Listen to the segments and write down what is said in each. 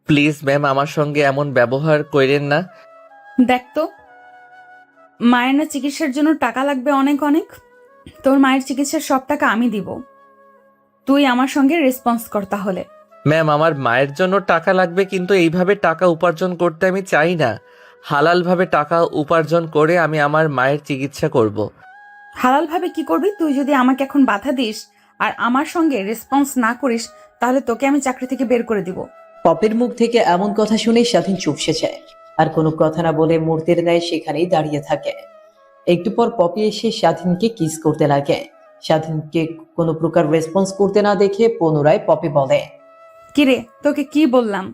Please ma'am, আমার সঙ্গে এমন ব্যবহার কইরেন না। দেখ তো, মায়ের না চিকিৎসার জন্য টাকা লাগবে অনেক অনেক। তোর মায়ের চিকিৎসার সব টাকা আমি দিব। তুই আমার সঙ্গে রেসপন্স কর তাহলে। ম্যাম, আমার মায়ের জন্য টাকা লাগবে, কিন্তু এইভাবে টাকা উপার্জন করতে আমি চাই না। হালালভাবে টাকা উপার্জন করে আমি আমার মায়ের চিকিৎসা করব। হালাল ভাবে কি করবি? তুই যদি আমাকে এখন বাধা দিস আর আমার সঙ্গে রেসপন্স না করিস, তাহলে তোকে আমি চাকরি থেকে বের করে দিব। পপির মুখ থেকে এমন কথা শুনে স্বাধীন চুপসে যায়, আর কোনো কথা না বলে মূর্তির ন্যায় সেখানেই দাঁড়িয়ে থাকে। একটু পর পপি এসে স্বাধীনকে কিস করতে লাগে। স্বাধীনকে কোনো প্রকার রেসপন্স করতে না দেখে পুনরায় পপি বলে, কিরে, তোকে কি বললাম?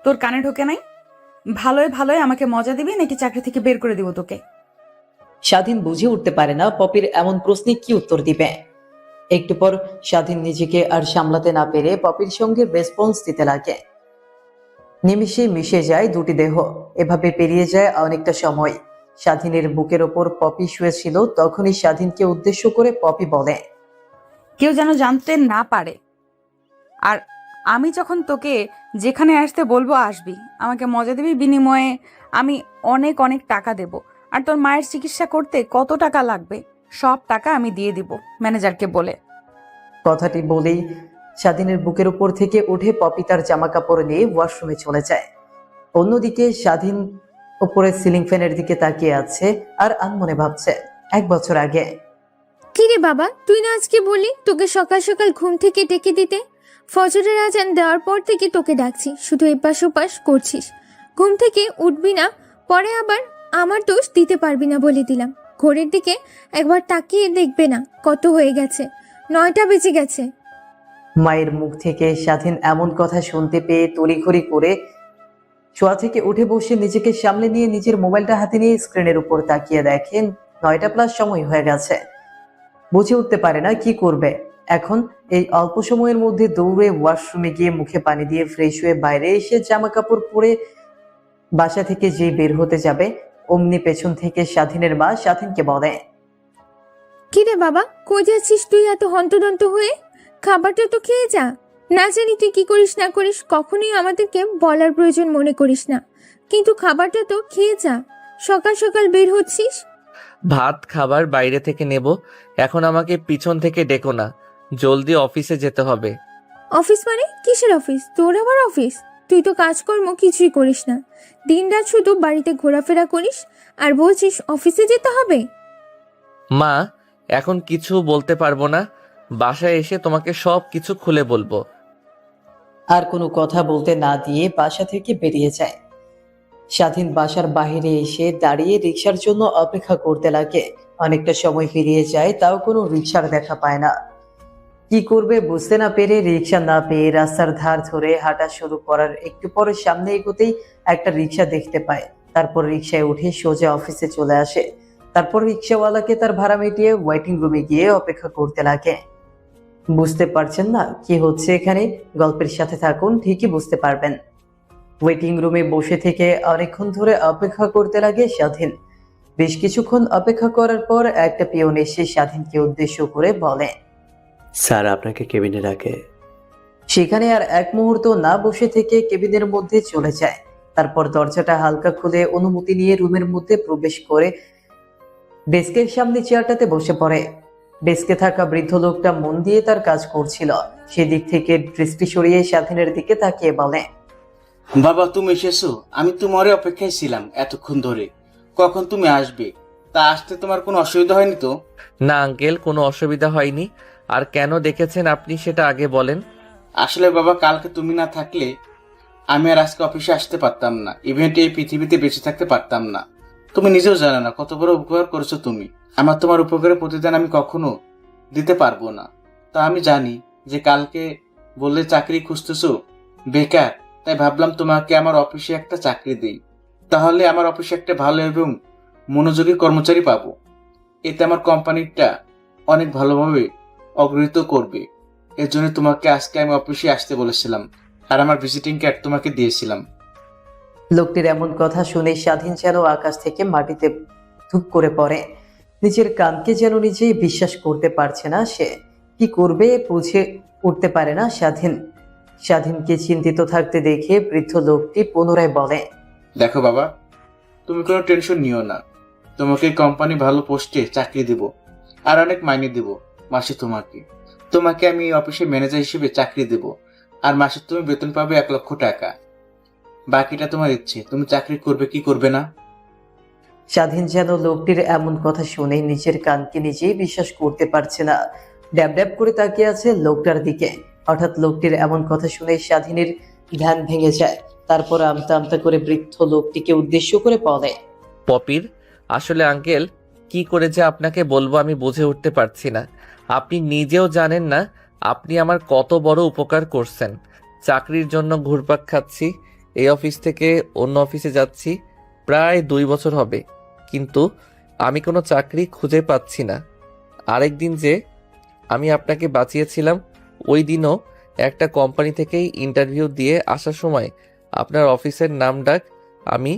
তোর কানে ঢোকে নাই? ভালোই ভালোই আমাকে মজা দিবি নাকি চাকরি থেকে বের করে দিব তোকে? স্বাধীন বুঝে উঠতে পারে না পপির এমন প্রশ্নে কি উত্তর দিবে। একটু পর স্বাধীন নিজেকে আর সামলাতে না পেরে পপির সঙ্গে রেসপন্স দিতে লাগে। নিমিষে মিশে যায় দুটি দেহ। এভাবে পেরিয়ে যায় অনেকটা সময়। স্বাধীনের বুকের ওপর পপি শুয়েছিল, তখনই স্বাধীনকে উদ্দেশ্য করে পপি বলে, কেউ যেন জানতে না পারে। আর আমি যখন তোকে যেখানে আসতে বলবো আসবি, আমাকে মজা দিবি, বিনিময়ে আমি অনেক অনেক টাকা দেব। আর তোর মায়ের চিকিৎসা করতে কত টাকা লাগবে সব টাকা আমি দিয়ে দিব ম্যানেজারকে বলে। কথাটি বলেই স্বাধীনের বুকের উপর থেকে উঠে পপি তার জামা কাপড় নিয়ে ওয়াশরুমে চলে যায়। অন্যদিকে স্বাধীন উপরে সিলিং ফ্যানের দিকে তাকিয়ে আছে আর আনমনে ভাবছে 1 বছর আগে। কি রে বাবা, তুই না আজকে বললি তোকে সকাল সকাল ঘুম থেকে ডেকে দিতে? ফজরের আজান দেওয়ার পর থেকে তোকে ডাকছি, শুধু এপাশ ওপাশ করছিস। ঘুম থেকে উঠবি না, পরে আবার আমার দোষ দিতে পারবি না বলে দিলাম। ঘড়ির দিকে একবার তাকিয়ে দেখবে না কত হয়ে গেছে, 9টা বেজে গেছে। মায়ের মুখ থেকে স্বাধীন এমন কথা শুনতে পেয়ে তড়িঘড়ি করে শোয়া থেকে উঠে বসে নিজেকে সামলে নিয়ে নিজের মোবাইলটা হাতে নিয়ে স্ক্রিনের উপর তাকিয়ে দেখেন 9টা+ সময় হয়ে গেছে। বুঝে উঠতে পারে না কি করবে এখন। এই অল্প সময়ের মধ্যে দৌড়ে ওয়াশরুমে গিয়ে মুখে পানি দিয়ে ফ্রেশ হয়ে বাইরে এসে জামা কাপড় পরে বাসা থেকে যেই বের হতে যাবে, অমনি পেছন থেকে স্বাধীনের মা স্বাধীনকে বলে, কি রে বাবা, কই যাচ্ছিস তুই এত হন্তদন্ত হয়ে? খাবারটা তো খেয়ে যা। না জানি তুই কি করিস না করিস, কখনোই আমাদেরকে বলার প্রয়োজন মনে করিস না, কিন্তু খাবারটা তো খেয়ে যা। সকাল সকাল বের হচ্ছিস। ভাত খাবার বাইরে থেকে নেব। এখন আমাকে পিছন থেকে ডেকো না, জলদি অফিসে যেতে হবে। অফিস মানে কিসের অফিস? তোর আবার অফিস? তুই তো কাজকর্ম কিছুই করিস না, দিনরাত শুধু বাড়িতে ঘোরাফেরা করিস আর বলছিস অফিসে যেতে হবে। মা, এখন কিছু বলতে পারবো না, বাসায় এসে তোমাকে সব কিছু খুলে বলবো। আর কোনো কথা বলতে না দিয়ে বাসা থেকে বেরিয়ে যায়। স্বাধীন বাসার বাইরে এসে দাঁড়িয়ে রিক্সার জন্য অপেক্ষা করতে লাগে। অনেকটা সময় ফিরিয়ে যায়, তাও কোনো রিক্সার দেখা পায় না। কি করবে বুঝতে না পেরে রিক্সা না পেয়ে রাস্তার ধার ধরে হাঁটা শুরু করার একটু পরে সামনে এগোতেই একটা রিক্সা দেখতে পায়। তারপর রিক্সায় উঠে সোজা অফিসে চলে আসে। তারপর রিক্সাওয়ালাকে তার ভাড়া মিটিয়ে ওয়েটিং রুমে গিয়ে অপেক্ষা করতে লাগে। বুঝতে পারছেন না কি হচ্ছে এখানে? গল্পের সাথে থাকুন, ঠিকই বুঝতে পারবেন। ওয়েটিং রুমে বসে থেকে অনেকক্ষণ ধরে অপেক্ষা করতে লাগে স্বাধীন। বেশ কিছুক্ষণ অপেক্ষা করার পর একটা পিয়ন এসে স্বাধীনকে উদ্দেশ্য করে বলে, স্যার আপনাকে কেবিনে ডাকে। সেখানে আর এক মুহূর্ত না বসে থেকে কেবিনের মধ্যে চলে যায়। তারপর দরজাটা হালকা খুলে অনুমতি নিয়ে রুমের মধ্যে প্রবেশ করে ডেস্কের সামনে চেয়ারটাতে বসে পড়ে। ডেস্কে থাকা বৃদ্ধ লোকটা মন দিয়ে তার কাজ করছিল। সেদিক থেকে দৃষ্টি সরিয়ে স্বাধীনের দিকে তাকিয়ে বলে, বাবা তুমি এসেছো? আমি তোমারই অপেক্ষায় ছিলাম এতক্ষণ ধরে, কখন তুমি আসবে। তা আসতে তোমার কোনো অসুবিধা হয়নি তো? না আঙ্কেল, কোনো অসুবিধা হয়নি। আর কেন দেখেছেন আপনি সেটা আগে বলেন। আসলে বাবা, কালকে তুমি না থাকলে আমি আর আজকে অফিসে আসতে পারতাম না, ইভেন্টে এই পৃথিবীতে বেঁচে থাকতে পারতাম না। তুমি নিজেও জানো না কত বড় উপকার করেছো তুমি আমার। তোমার উপকারের প্রতিদান আমি কখনো দিতে পারবো না। তা আমি জানি যে কালকে বললে চাকরি খুঁজতেছো, বেকার, তাই ভাবলাম তোমাকে আমার অফিসে একটা চাকরি দিই। তাহলে আমার অফিসে একটা ভালো এবং মনোযোগী কর্মচারী পাবো। এতে আমার কোম্পানিটা অনেক ভালোভাবে অগ্রহিত করবে। এর জন্য তোমাকে আজকে আমি অফিসে আসতে বলেছিলাম, আর আমার ভিজিটিং কার্ড তোমাকে দিয়েছিলাম। লোকটির এমন কথা শুনে স্বাধীন যেন আকাশ থেকে মাটিতে ধুপ করে পড়ে। নিজের কানকে যেন নিজেই বিশ্বাস করতে পারছে না সে। কি করবে বুঝে উঠতে পারে না স্বাধীন। স্বাধীনকে চিন্তিত থাকতে দেখে বৃদ্ধ লোকটি পুনরায় বলে, দেখো বাবা, তুমি কোনো টেনশন নিও না। তোমাকে কোম্পানি ভালো পোস্টে চাকরি দেব, আর অনেক মাইনে দেব মাসে। তোমাকে আমি অফিসে ম্যানেজার হিসেবে চাকরি দেব, আর মাসে তুমি বেতন পাবে 1 লক্ষ টাকা। বাকিটা তোমার ইচ্ছে, তুমি চাকরি করবে কি করবে না। স্বাধীন যেন লোকটির এমন কথা শুনে নিজের কানকে নিজেই বিশ্বাস করতে পারছে না। ড্যাব ড্যাব করে তাকিয়ে আছে লোকটার দিকে। হঠাৎ লোকটির এমন কথা শুনে স্বাধীনের ধ্যান ভেঙে যায়। তারপর আমতা আমতা করে বৃদ্ধ লোকটিকে উদ্দেশ্য করে বলে, পপির, আসলে আঙ্কেল কি করে যে আপনাকে বলবো আমি বুঝে উঠতে পারছি না। আপনি নিজেও জানেন না আপনি আমার কত বড় উপকার করছেন। চাকরির জন্য ঘুরপাক খাচ্ছি, এই অফিস থেকে অন্য অফিসে যাচ্ছি, প্রায় 2 বছর হবে, কিন্তু আমি কোনো চাকরি খুঁজে পাচ্ছি না। আরেকদিন যে আমি আপনাকে বাঁচিয়েছিলাম, ওই দিনও একটা কোম্পানি থেকেই ইন্টারভিউ দিয়ে আসার সময় আপনার অফিসের নাম ডাক আমি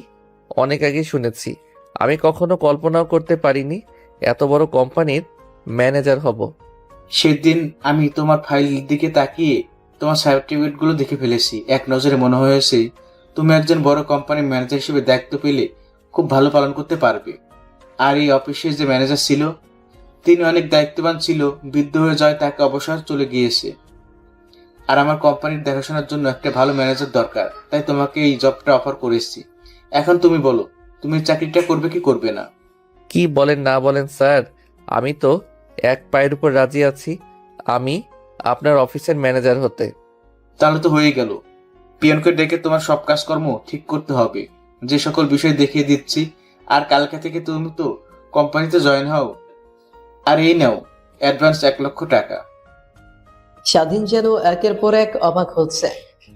অনেক আগে শুনেছি। আমি কখনো কল্পনাও করতে পারিনি এত বড় কোম্পানির ম্যানেজার হব। সেদিন আমি তোমার ফাইলের দিকে তাকিয়ে তোমার সার্টিফিকেটগুলো দেখে ফেলেছি। এক নজরে মনে হয়েছে তুমি একজন বড় কোম্পানির ম্যানেজার হিসেবে দায়িত্ব পেলে খুব ভালো পালন করতে পারবে। আর এই অফিসের যে ম্যানেজার ছিল, তিনি অনেক দায়িত্ববান ছিল, বৃদ্ধ হয়ে যায়, তাকে অবসর চলে গিয়েছে। আর আমার কোম্পানির দেখাশোনার জন্য একটা ভালো ম্যানেজার দরকার, তাই তোমাকে এই জবটা অফার করেছি। এখন তুমি বলো, তুমি চাকরিটা করবে কি করবে না। কি বলেন না বলেন স্যার, আমি তো এক পায়ের উপর রাজি আছি আমি আপনার অফিসের ম্যানেজার হতে। তাহলে তো হয়ে গেল। পিয়নকে ডেকে তোমার সব কাজকর্ম ঠিক করতে হবে, যে সকল বিষয় দেখিয়ে দিচ্ছি। আর কালকে থেকে তুমি তো কোম্পানিতে জয়েন হও। আর এই নাও অ্যাডভান্স 1 লক্ষ টাকা। স্বাধীন যেন একের পর এক অবাক হচ্ছে।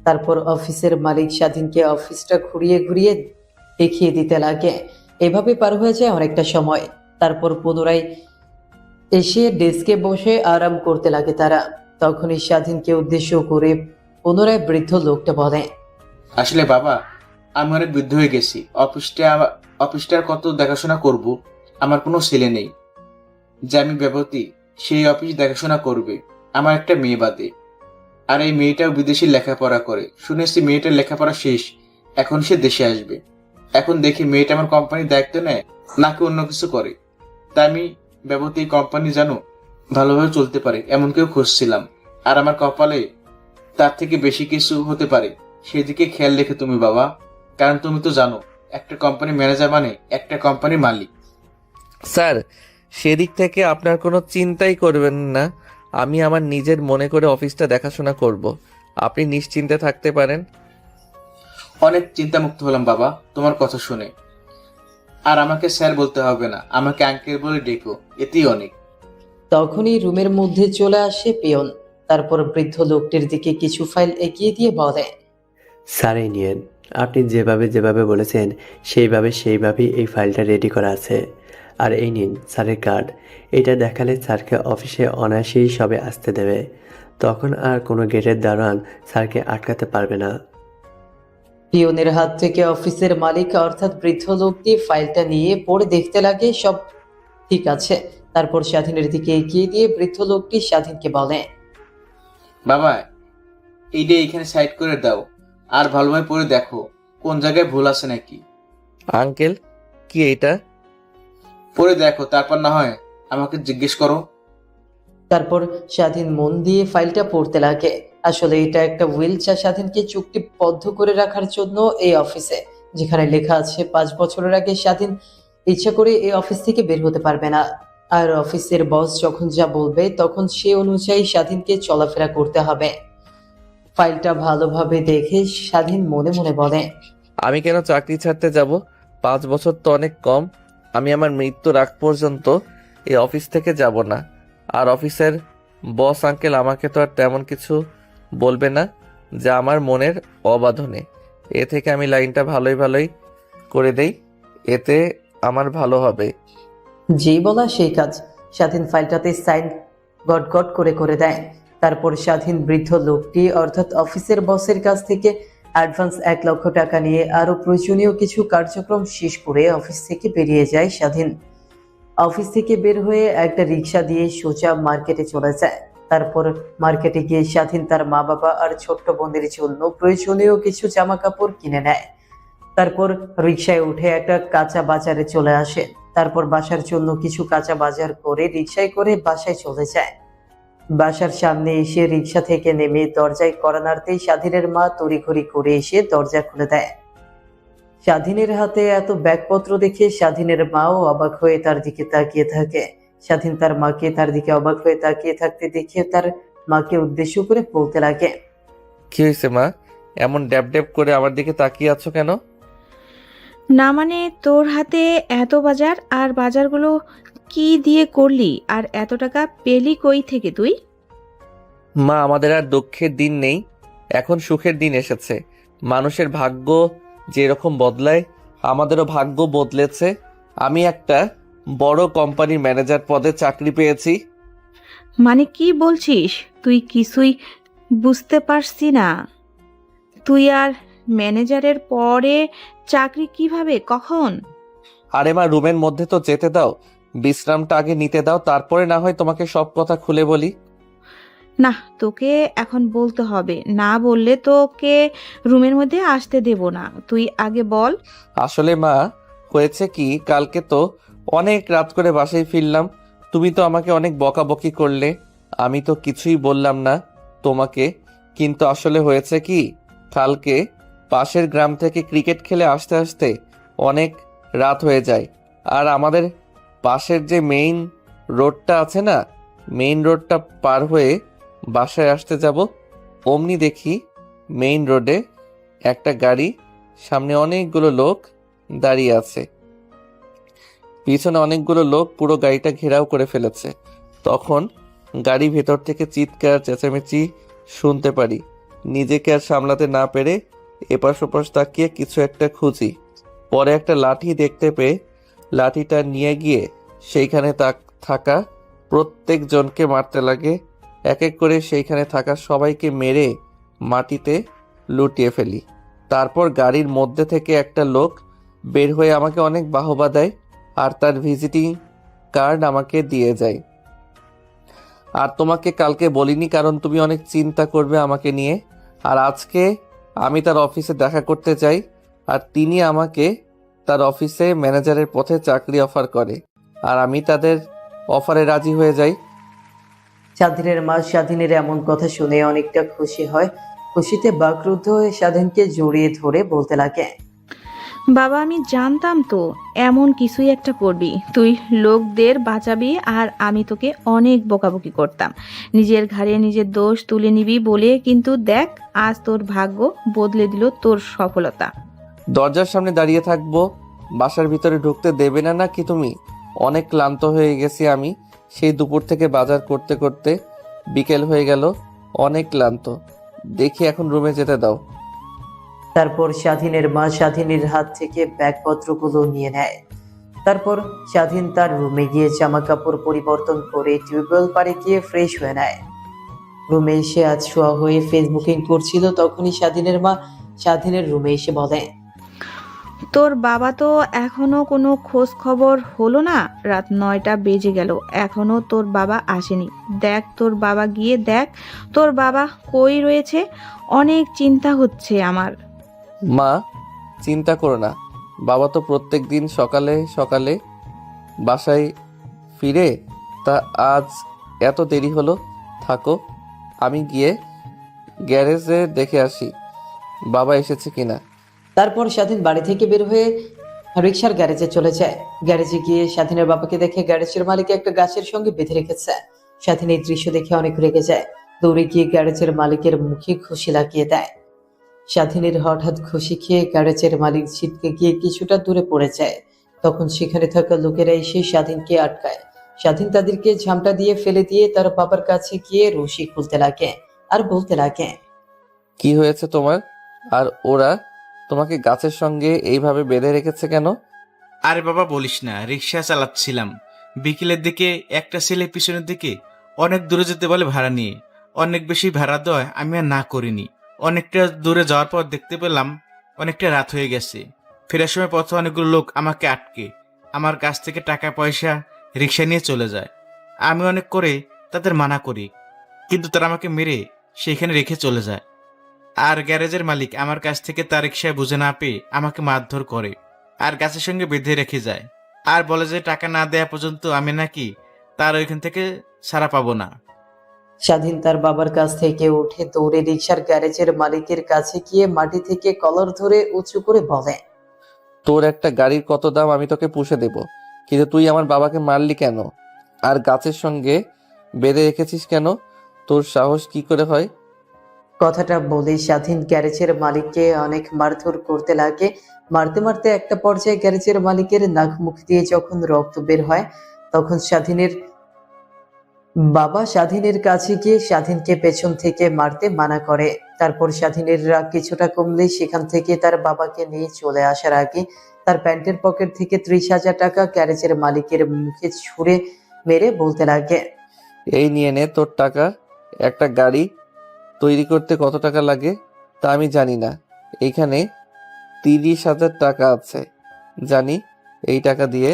তারপর অফিসের মালিক স্বাধীনকে অফিসটা ঘুরিয়ে ঘুরিয়ে দেখিয়ে দিতে লাগে। এভাবে পার হয়ে যায় অনেকটা সময়। তারপর পুনরায় এসে ডেস্কে বসে আরাম করতে লাগে তারা। তখনই স্বাধীনকে উদ্দেশ্য করে পুনরায় বৃদ্ধ লোকটা বলে, আসলে বাবা, আমি অনেক বৃদ্ধ হয়ে গেছি। অফিসটার কত দেখাশোনা করব। আমার কোনো ছেলে নেই যে আমি ব্যবতী সেই অফিস দেখাশোনা করবে, আমার একটা মেয়ে বাদে। আর এই মেয়েটাও বিদেশে লেখাপড়া করে। শুনেছি মেয়েটার লেখাপড়া শেষ, এখন সে দেশে আসবে। এখন দেখি মেয়েটা আমার কোম্পানির দায়িত্ব নেয় নাকি অন্য কিছু করে। তাই আমি ব্যবতী কোম্পানি যেন ভালোভাবে চলতে পারে এমন কেউ খুঁজছিলাম। আর আমার কপালে তার থেকে বেশি কিছু হতে পারে, সেদিকে খেয়াল রেখে তুমি বাবা। কারণ তুমি তো জানো, একটা কোম্পানি ম্যানেজার মানে একটা কোম্পানির মালিক। স্যার, সেদিক থেকে আপনার কোনো চিন্তাই করবেন না, আমি আমার নিজের মনে করে অফিসটা দেখাশোনা করব। আপনি নিশ্চিন্তে থাকতে পারেন। অনেক চিন্তামুক্ত হলাম বাবা তোমার কথা শুনে। আর আমাকে স্যার বলতে হবে না, আমাকে আঙ্কেল বলে ডেকো, এতেই অনেক। তখনই রুমের মধ্যে চলে আসে পিয়ন। তারপর বৃদ্ধ লোকটির দিকে কিছু ফাইল এগিয়ে দিয়ে বলে, স্যার এই নিয়েন, আপনি যেভাবে যেভাবে বলেছেন সেইভাবেই এই ফাইলটা রেডি করা আছে। আর এই নিন স্যারের কার্ড, এটা দেখালে স্যারকে অফিসে অনায়াসেই সবে আসতে দেবে। তখন আর কোনো গেটের দারোয়ান স্যারকে আটকাতে পারবে না। পিয়নের হাত থেকে অফিসের মালিক অর্থাৎ বৃদ্ধ লোকটি ফাইলটা নিয়ে পড়ে দেখতে লাগে সব ঠিক আছে। তারপর স্বাধীনের দিকে এগিয়ে দিয়ে বৃদ্ধ লোকটি স্বাধীনকে বলে, বাবা, এইটা এইখানে সাইড করে দাও, আর ভালোভাবে পড়ে দেখো কোন জায়গায় ভুল আছে নাকি। আঙ্কেল, কি এটা? পড়ে দেখো, তারপর না হয় আমাকে জিজ্ঞেস করো। তারপর স্বাধীন মন দিয়ে ফাইলটা পড়তে লাগে। আসলে এটা একটা উইল, যা স্বাধীনকে চুক্তিবদ্ধ করে রাখার জন্য এই অফিসে, যেখানে লেখা আছে 5 বছরের আগে স্বাধীন ইচ্ছা করে এই অফিস থেকে বের হতে পারবে না। আর অফিসের বস যখন যা বলবে তখন সে অনুযায়ী স্বাধীনকে চলাফেরা করতে হবে। ফাইলটা ভালোভাবে দেখে স্বাধীন মনে মনে বলে, আমি কেন চাকরি ছাড়তে যাব? 5 বছর তো অনেক কম। আমি আমার মৃত্যুর আগ পর্যন্ত এই অফিস থেকে যাব না। আর অফিসের বস আঙ্কেল আমাকে তো আর তেমন কিছু বলবে না, যা আমার মনের অবাধনে। এ থেকে আমি লাইনটা ভালোই করে দেই, এতে আমার ভালো হবে। যেই বলা সেই কাজ। স্বাধীন ফাইলটাতে সাইন গট গট করে দেয়। তারপর স্বাধীন বৃদ্ধ লোকটি অর্থাৎ অফিসের বসের কাছ থেকে অ্যাডভান্স 1 লক্ষ টাকা নিয়ে আরো প্রয়োজনীয় কিছু কার্যক্রম শেষ করে অফিস থেকে বেরিয়ে যায় স্বাধীন। অফিস থেকে বের হয়ে একটা রিক্সা দিয়ে সোজা মার্কেটে চলে যায়। তারপর মার্কেটে গিয়ে স্বাধীন তার মা বাবা আর ছোট্ট বোনের জন্য প্রয়োজনীয় কিছু জামা কাপড় কিনে নেয়। তারপর রিকশায় উঠে একটা কাঁচা বাজারে চলে আসে। তারপর বাসার জন্য কিছু কাঁচা বাজার করে রিকশায় করে বাসায় চলে যায়। বাসার সামনে এসে রিকশা থেকে নেমে দরজায় কড়া নাড়তেই স্বাধীনের মা তড়িঘড়ি করে এসে দরজা খুলে দেয়। স্বাধীনের হাতে এত ব্যাগপত্র দেখে স্বাধীনের মাও অবাক হয়ে তার দিকে তাকিয়ে থাকে। স্বাধীন তার মাকে তার দিকে অবাক হয়ে তাকিয়ে থাকতে দেখে তার মাকে উদ্দেশ্য করে বলতে লাগে, কি হয়েছে মা? এমন ড্যাব ড্যাব করে আমার দিকে তাকিয়ে আছো কেন? না মানে তোর হাতে এত বাজার, আর বাজারগুলো কি দিয়ে করলি, আর এত টাকা পেলি কই থেকে তুই? মা, আমাদের আর দুঃখের দিন নেই, এখন সুখের দিন এসেছে। মানুষের ভাগ্য যেরকম বদলায়, আমাদেরও ভাগ্য বদলেছে। আমি একটা বড় কোম্পানির ম্যানেজার পদে চাকরি পেয়েছি। মানে কি বলছিস? তুই কিছুই বুঝতে পারছি না। তুই আর ম্যানেজারের পরে চাকরি কিভাবে, কখন? আরে মা, রুমের মধ্যে তো যেতে দাও, বিশ্রামটা আগে নিতে দাও, তারপরে না হয় তোমাকে সব কথা খুলে বলি। না, তোকে এখন বলতে হবে, না বললে তোকে রুমের মধ্যে আসতে দেব না। তুই আগে বল। আসলে মা, হয়েছে কি, কালকে তো অনেক রাত করে বাসায় ফিরলাম। তুমি তো আমাকে অনেক বকাবকি করলে, আমি তো কিছুই বললাম না তোমাকে। কিন্তু আসলে হয়েছে কি, কালকে পাশের গ্রাম থেকে ক্রিকেট খেলে আসতে আসতে অনেক রাত হয়ে যায়। আর আমাদের পাশের যে মেইন রোডটা আছে না, মেইন রোডটা পার হয়ে বাসায় আসতে যাব, অমনি দেখি মেইন রোডে একটা গাড়ি, সামনে অনেকগুলো লোক দাঁড়িয়ে আছে, পিছনে অনেকগুলো লোক পুরো গাড়িটা ঘেরাও করে ফেলেছে। তখন গাড়ি ভেতর থেকে চিৎকার চেঁচামেচি শুনতে পারি। নিজেকে আর সামলাতে না পেরে এপাশ ওপাশ তাকিয়ে কিছু একটা খুঁজি। পরে একটা লাঠি দেখতে পেয়ে লাঠিটা নিয়ে গিয়ে সেইখানে থাকা প্রত্যেকজনকে মারতে লাগে। এক এক করে সেইখানে থাকা সবাইকে মেরে মাটিতে লুটিয়ে ফেলি। তারপর গাড়ির মধ্যে থেকে একটা লোক বের হয়ে আমাকে অনেক বাহবা দেয় আর তার ভিজিটিং কার্ড আমাকে দিয়ে যায়। আর তোমাকে কালকে বলিনি, কারণ তুমি অনেক চিন্তা করবে আমাকে নিয়ে। আর আজকে আমি তার অফিসে দেখা করতে যাই, আর তিনি আমাকে তার অফিসে ম্যানেজারের পথে চাকরি অফার করে, আর আমি তাদের অফারে রাজি হয়ে যাই। স্বাধীনের মা স্বাধীনের এমন কথা শুনে অনেকটা খুশি হয়। খুশিতে বাকরুদ্ধ হয়ে স্বাধীনকে জড়িয়ে ধরে বলতে লাগে, বাবা, আমি জানতাম তো এমন কিছুই একটা করবি। তুই লোকদের বাঁচাবি আর আমি তোকে অনেক বকাবকি করতাম, নিজের ঘাড়ে নিজের দোষ তুলে নিবি বলে। কিন্তু দেখ, আজ তোর ভাগ্য বদলে দিল তোর সফলতা। দরজার সামনে দাঁড়িয়ে থাকবো, বাসার ভিতরে ঢুকতে দেবে না নাকি তুমি? অনেক ক্লান্ত হয়ে গেছি আমি, সেই দুপুর থেকে বাজার করতে করতে বিকেল হয়ে গেল, অনেক ক্লান্ত। দেখি এখন রুমে যেতে দাও। তারপর স্বাধীনের মা স্বাধীনের হাত থেকে ব্যাগপত্রগুলো নিয়ে নেয়। তারপর স্বাধীন তার রুমে গিয়ে জামা কাপড় পরিবর্তন করে টিউবওয়েল পাড়ে গিয়ে ফ্রেশ হয়ে নেয়। রুমে এসে আজ শোয়া হয়ে ফেসবুকিং করছিল, তখনই স্বাধীনের মা স্বাধীনের রুমে এসে বলে, তোর বাবা তো এখনো কোনো খোঁজ খবর হলো না? রাত 9টা বেজে গেল, এখনো তোর বাবা আসেনি। দেখ, তোর বাবা গিয়ে দেখ তোর বাবা কই রয়েছে। অনেক চিন্তা হচ্ছে আমার। মা, চিন্তা করো না, বাবা তো প্রত্যেক দিন সকালে সকালে বাসায় ফিরে, তা আজ এত দেরি হলো। থাকো, আমি গিয়ে গ্যারেজে দেখে আসি বাবা এসেছে কিনা। তারপর স্বাধীন বাড়ি থেকে বের হয়ে রিক্সার গ্যারেজে চলে যায়। গ্যারেজে গিয়ে স্বাধীনের বাবাকে দেখে গ্যারেজের মালিক একটা গাছের সঙ্গে বেঁধে রেখেছে। স্বাধীন এই দৃশ্য দেখে অনেক রেগে যায়, দৌড়ে গিয়ে গ্যারেজের মালিকের মুখে ঘুষি লাগিয়ে দেয়। স্বাধীনের হঠাৎ ঘুষি খেয়ে গ্যারেজের মালিক ছিটকে গিয়ে কিছুটা দূরে পড়ে যায়। তখন সেখানে থাকা লোকেরা এসে স্বাধীনকে আটকায়। স্বাধীন তাদেরকে ঝামটা দিয়ে ফেলে দিয়ে তার বাবার কাছে গিয়ে রশি খুলতে লাগে আর বলতে লাগে, কি হয়েছে তোমার? আর ওরা তোমাকে গাছের সঙ্গে এইভাবে বেঁধে রেখেছে কেন? আরে বাবা বলিস না, রিক্সা চালাচ্ছিলাম, বিকেলের দিকে একটা ছেলে পিছনের দিকে অনেক দূরে যেতে বলে ভাড়া নিয়ে। অনেক বেশি ভাড়া দেওয়ায় আমি আর না করিনি। অনেকটা দূরে যাওয়ার পর দেখতে পেলাম অনেকটা রাত হয়ে গেছে। ফেরার সময় পথে অনেকগুলো লোক আমাকে আটকে আমার কাছ থেকে টাকা পয়সা রিক্সা নিয়ে চলে যায়। আমি অনেক করে তাদের মানা করি, কিন্তু তারা আমাকে মেরে সেখানে রেখে চলে যায়। আর গ্যারেজের মালিক আমার কাছ থেকে তার রিক্সায় বুঝে না পেয়ে আমাকে মারধর করে আর গাছের সঙ্গে বেঁধে রেখে যায়, আর বলে যে টাকা না দেয়া পর্যন্ত আমি নাকি তার ওইখান থেকে ছাড়া পাবো না। স্বাধীন তার বাবার কাছ থেকে উঠে দৌড়ে রিক্সার গ্যারেজের মালিকের কাছে গিয়ে মাটি থেকে কলার ধরে উঁচু করে বলে, তোর একটা গাড়ির কত দাম আমি তোকে পুষে দেব, কিন্তু তুই আমার বাবাকে মারলি কেন? আর গাছের সঙ্গে বেঁধে রেখেছিস কেন? তোর সাহস কি করে হয়? কথাটা বলে স্বাধীন গ্যারেজের মালিককে অনেক মারধর করতে লাগে। মারতে মারতে একটা পর্যায়ে গ্যারেজের মালিকের নাক মুখ দিয়ে যখন রক্ত বের হয়, তখন স্বাধীনের বাবা স্বাধীনের কাছে গিয়ে স্বাধীনকে পেছন থেকে মারতে মানা করে। তারপর স্বাধীনের রাগ কিছুটা কমলে সেখান থেকে তার বাবাকে নিয়ে চলে আসার আগে তার প্যান্টের পকেট থেকে 30,000 টাকা গ্যারেজের মালিকের মুখে ছুঁড়ে মেরে বলতে লাগে, এই নিয়ে নে তোর টাকা। একটা গাড়ি তৈরি করতে কত টাকা লাগে তা আমি জানি না, এইখানে 30,000 টাকা আছে। জানি এই টাকা দিয়ে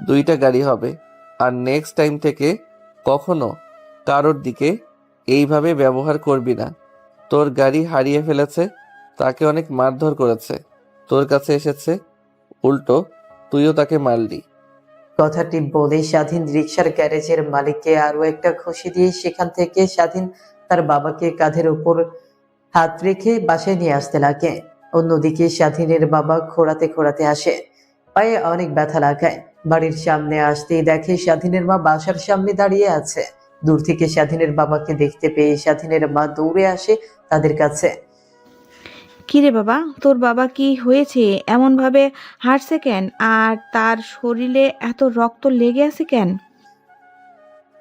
2টা গাড়ি হবে। আর নেক্সট টাইম থেকে কখনো কারোর দিকে এইভাবে ব্যবহার করবি না। তোর গাড়ি হারিয়ে ফেলেছে, তাকে অনেক মারধর করেছে, তোর কাছে এসেছে, উল্টো তুইও তাকে মারলি। কথাটি বলে স্বাধীন রিক্সার গ্যারেজের মালিককে আরো একটা ঘুষি দিয়ে সেখান থেকে স্বাধীন তার বাবাকে কাঁধের উপর হাত রেখে বাসায় নিয়ে আসতে লাগে। অন্যদিকে স্বাধীনের বাবা খোঁড়াতে খোঁড়াতে আসে, পায়ে অনেক ব্যথা লাগায়। বাড়ির সামনে আসতেই দেখে স্বাধীনের মা বাসার সামনে দাঁড়িয়ে আছে। দূর থেকে স্বাধীনের বাবাকে দেখতে পেয়ে স্বাধীনের মা দৌড়ে আসে তাদের কাছে। কিরে বাবা, তোর বাবা কি হয়েছে? এমন ভাবে হাঁটছে কেন? আর তার শরীরে এত রক্ত লেগে আছে কেন?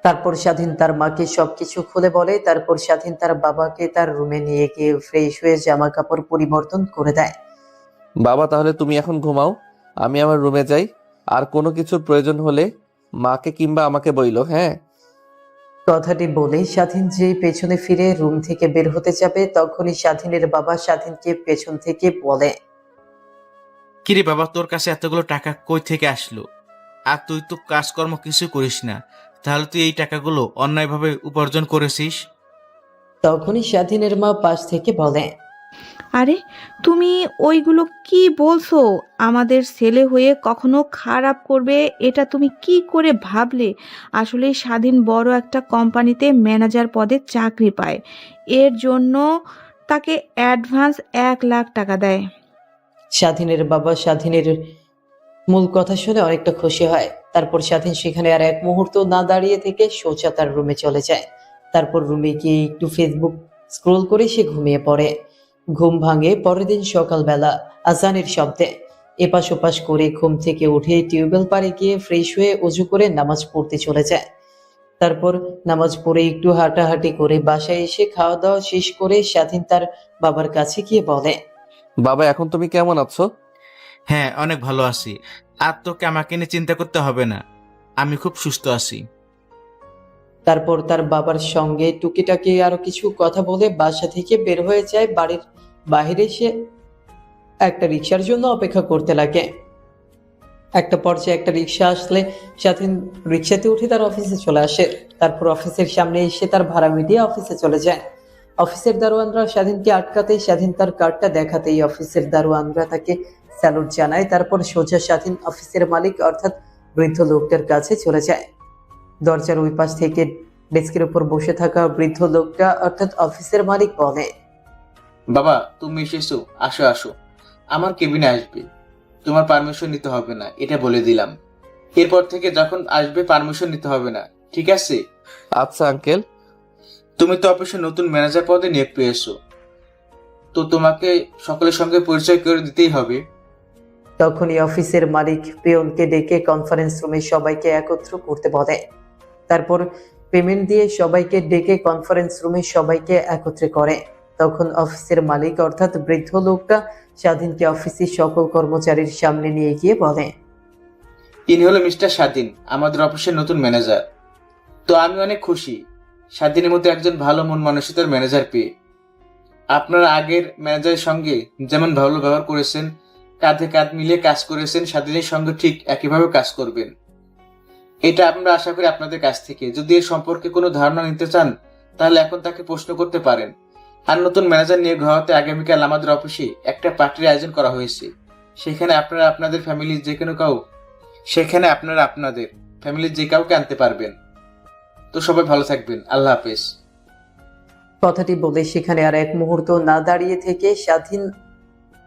তারপর স্বাধীন তার মাকে সবকিছু খুলে বলে। তারপর স্বাধীন তার বাবাকে তার রুমে নিয়ে গিয়ে ফ্রেশ হয়ে জামা কাপড় পরিবর্তন করে দেয়। বাবা তাহলে তুমি এখন ঘুমাও, আমি আমার রুমে যাই। আর কোনো কিছুর প্রয়োজন হলে মাকে কিংবা আমাকে বইলো, হ্যাঁ? কথাটি বলেই স্বাধীন যেই পেছনে ফিরে রুম থেকে বের হতে যাবে, তখনই স্বাধীনের বাবা স্বাধীনকে পেছন থেকে বলে, কিরে বাবা, তোর কাছে এতগুলো টাকা কই থেকে আসলো? আর তুই তো কাজকর্ম কিছু করিস না, তাহলে তুই এই টাকাগুলো অন্যায়ভাবে উপার্জন করেছিস। তখনই স্বাধীনের মা পাশ থেকে বলে, আরে তুমি ওইগুলো কি বলছো? আমাদের ছেলে হয়ে কখনো খারাপ করবে এটা তুমি কি করে ভাবলে? আসলে স্বাধীন বড় একটা কোম্পানিতে ম্যানেজার পদে চাকরি পায়, এর জন্য তাকে অ্যাডভান্স 1,00,000 টাকা দেয়। স্বাধীনের বাবা স্বাধীনের মূল কথা শুনে অনেকটা খুশি হয়। তারপর স্বাধীন সেখানে আর এক মুহূর্ত না দাঁড়িয়ে থেকে সোজা তার রুমে চলে যায়। তারপর রুমে গিয়ে একটু ফেসবুক স্ক্রোল করে সে ঘুমিয়ে পড়ে। ঘুম ভাঙে পরের দিন সকালবেলা আজানের শব্দে। এপাশ ওপাশ করে ঘুম থেকে উঠে টিউবওয়েল পাড়ে গিয়ে ফ্রেশ হয়ে উজু করে নামাজ পড়তে চলে যায়। তারপর নামাজ পড়ে একটু হাঁটাহাঁটি করে বাসায় এসে খাওয়া দাওয়া শেষ করে স্বাধীন তার বাবার কাছে গিয়ে বলে, বাবা এখন তুমি কেমন আছো? হ্যাঁ, অনেক ভালো আছি। আর তোকে আমাকে নিয়ে চিন্তা করতে হবে না, আমি খুব সুস্থ আছি। তারপর তার বাবার সঙ্গে টুকিটাকি আরো কিছু কথা বলে বাসা থেকে বের হয়ে যায়। বাড়ির বাইরে এসে একটা রিক্সার জন্য অপেক্ষা করতে লাগে। একটা পর্যায়ে একটা রিক্সা আসলে স্বাধীন রিক্সাতে উঠে তার অফিসে চলে আসে। তারপর অফিসের সামনে এসে তার ভাড়া মিটিয়ে অফিসে চলে যায়। অফিসের দারোয়ানরা স্বাধীনকে আটকাতে স্বাধীন তার কার্ডটা দেখাতেই অফিসের দারোয়ানরা তাকে স্যালুট জানায়। তারপর সোজা স্বাধীন অফিসের মালিক অর্থাৎ বৃদ্ধ লোকটার কাছে চলে যায়। দরজার ওই পাশ থেকে ডেস্কের উপর বসে থাকা বৃদ্ধ লোকটা অর্থাৎ অফিসের মালিক বলে, বাবা তুমি এসেছো, আসো আসো, আমার কেবিনে আসবে। তোমার পারমিশন নিতে হবে না, এটা বলে দিলাম। এরপর থেকে যখন আসবে পারমিশন নিতে হবে না, ঠিক আছে? আচ্ছা আঙ্কেল। তুমি তো অফিসে নতুন ম্যানেজার পদে নিয়োগ পেয়েছো, তো তোমাকে সকলের সঙ্গে পরিচয় করে দিতেই হবে। তখনই অফিসের মালিক পিয়নকে ডেকে কনফারেন্স রুমে সবাইকে একত্র করতে বলে। তারপর পেমেন্ট দিয়ে সবাইকে ডেকে কনফারেন্স রুমে সবাইকে একত্রে করে। তখন অফিসের মালিক অর্থাৎ বৃদ্ধ লোকটা স্বাধীনকে অফিসের সকল কর্মচারীর সামনে নিয়ে গিয়ে বলে, ইনি হলো মিস্টার স্বাধীন, আমাদের অফিসের নতুন ম্যানেজার। তো আমি অনেক খুশি স্বাধীনের মতো একজন ভালো মন মানসিকতার ম্যানেজার পেয়ে। আপনারা আগের ম্যানেজারের সঙ্গে যেমন ভালো ব্যবহার করেছেন, কাঁধে কাঁধ মিলিয়ে কাজ করেছেন, স্বাধীনের সঙ্গে ঠিক একইভাবে কাজ করবেন, এটা আমরা আশা করি আপনাদের কাছ থেকে। যদি এর সম্পর্কে কোনো ধারণা নিতে চান তাহলে এখন তাকে প্রশ্ন করতে পারেন। আর নতুন ম্যানেজার নিয়োগ হওয়াতে আগামীকাল আমাদের অফিসে একটা পার্টির আয়োজন করা হয়েছে। সেখানে আপনারা আপনাদের ফ্যামিলির যে কাউকে আনতে পারবেন। তো সবাই ভালো থাকবেন, আল্লাহ হাফেজ। কথাটি বলে সেখানে আর এক মুহূর্ত না দাঁড়িয়ে থেকে স্বাধীন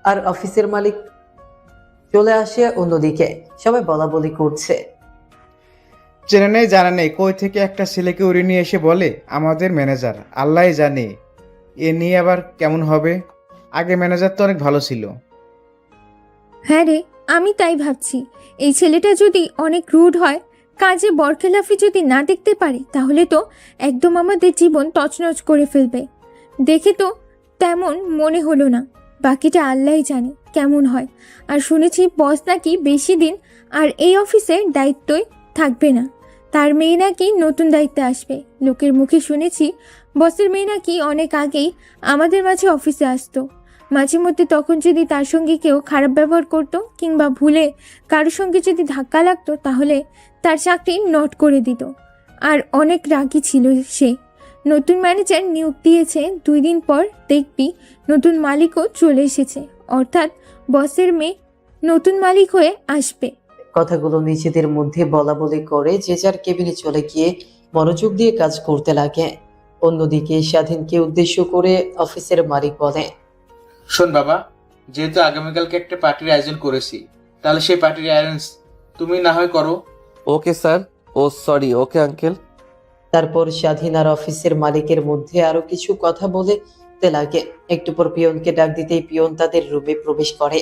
আর অফিসের মালিক চলে আসে অন্যদিকে। সবাই বলা বলি করছে। চেনে নেই জানা নেই কই থেকে একটা ছেলেকে উড়িয়ে নিয়ে এসে বলে আমাদের ম্যানেজার। আল্লাহই জানে এ নিয়ে আবার কেমন হবে। আগে ম্যানেজার তো অনেক ভালো ছিল। হ্যাঁ রে, আমি তাই ভাবছি। এই ছেলেটা যদি অনেক রুড হয়, কাজে বরখেলাফি যদি না দেখতে পারে, তাহলে তো একদম আমাদের জীবন তছনছ করে ফেলবে। দেখে তো তেমন মনে হলো না, বাকিটা আল্লাহই জানে কেমন হয়। আর শুনেছি বস নাকি বেশি দিন আর এই অফিসের দায়িত্বই থাকবে না, তার মেয়ে নাকি নতুন দায়িত্বে আসবে। লোকের মুখে শুনেছি বসের মেয়ে নাকি অনেক আগেই আমাদের মাঝে অফিসে আসতো। মাঝে মধ্যে তখন যদি তার সঙ্গে কেউ খারাপ ব্যবহার করতো কিংবা ভুলে কারোর সঙ্গে যদি ধাক্কা লাগতো, তাহলে তার চাকরি নট করে দিত। আর অনেক রাগী ছিল সে। নতুন ম্যানেজার নিয়োগ দিয়েছে, 2 দিন পর দেখবি নতুন মালিকও চলে এসেছে, অর্থাৎ বসের মেয়ে নতুন মালিক হয়ে আসবে। কথাগুলো নিজেদের মধ্যে বলা বলি করে যে যার কেবিনে চলে গিয়ে মনোযোগ দিয়ে কাজ করতে লাগে। অন্যদিকে স্বাধীনকে উদ্দেশ্য করে অফিসের মালিক বলে, শোন বাবা, যেহেতু আগামীকালকে একটা পার্টির আয়োজন করেছি, তাহলে সেই পার্টির অ্যারেঞ্জ তুমি না হয় করো। Okay sir. Oh sorry, okay uncle. তারপর স্বাধীন আর অফিসের মালিকের মধ্যে আরো কিছু কথা বলতে লাগে। একটু পর পিয়নকে ডাক দিতেই পিয়ন তাদের রুমে প্রবেশ করে।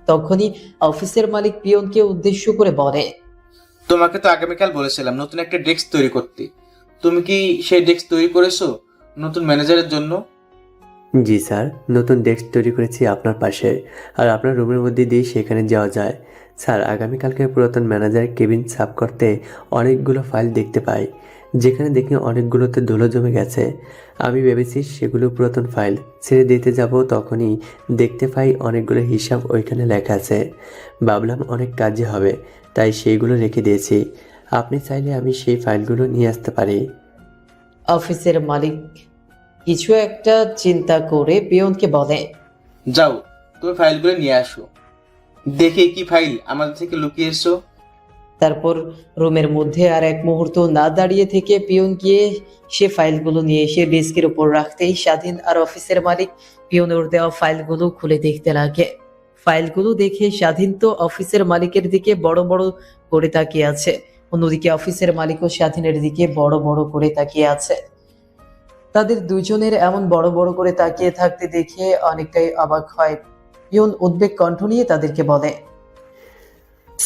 তখনই অফিসের মালিক পিয়নকে উদ্দেশ্য করে বলে, তোমাকে তো আগামীকাল বলেছিলাম নতুন একটা ডেস্ক তৈরি করতে। তুমি কি সেই ডেস্ক তৈরি করেছো নতুন ম্যানেজারের জন্য? জি স্যার, নতুন ডেস্ক তৈরি করেছি আপনার পাশে, আর আপনার রুমের মধ্যে দিয়ে সেখানে যাওয়া যায়। স্যার, আগামীকালকে পুরাতন ম্যানেজারের কেবিন সাফ করতে অনেকগুলো ফাইল দেখতে পাই, যেখানে দেখি অনেকগুলোতে ধুলো জমে গেছে। আমি ভেবেছি সেগুলো পুরাতন ফাইল। ছেড়ে দিতে যাব, তখনই দেখতে পাই অনেকগুলো হিসাব ওইখানে লেখা আছে। ভাবলাম অনেক কাজে হবে, তাই সেইগুলো রেখে দিয়েছি। আপনি চাইলে আমি সেই ফাইলগুলো নিয়ে আসতে পারি। অফিসের মালিক কিছু একটা চিন্তা করে পিয়নকে বলে, যাও, তুমি ফাইলগুলো নিয়ে আসো। দেখে কি ফাইল আমাদের থেকে লুকিয়েছো। তারপর রুমের মধ্যে আর এক মুহূর্ত না দাঁড়িয়ে থেকে পিয়ন গিয়ে সে ফাইলগুলো নিয়ে এসে ডেস্কের উপর রাখতেই স্বাধীন আর অফিসের মালিক পিয়নের দেওয়া ফাইলগুলো খুলে দেখতে লাগে। ফাইলগুলো দেখে স্বাধীন তো অফিসের মালিকের দিকে বড় বড় করে তাকিয়ে আছে, অন্যদিকে অফিসের মালিকও স্বাধীনের দিকে বড় বড় করে তাকিয়ে আছে। তাদের দুজনের এমন বড় বড় করে তাকিয়ে থাকতে দেখে অনেকটাই অবাক হয়। পিয়ন উদ্বেগ কণ্ঠ নিয়ে তাদেরকে বলে,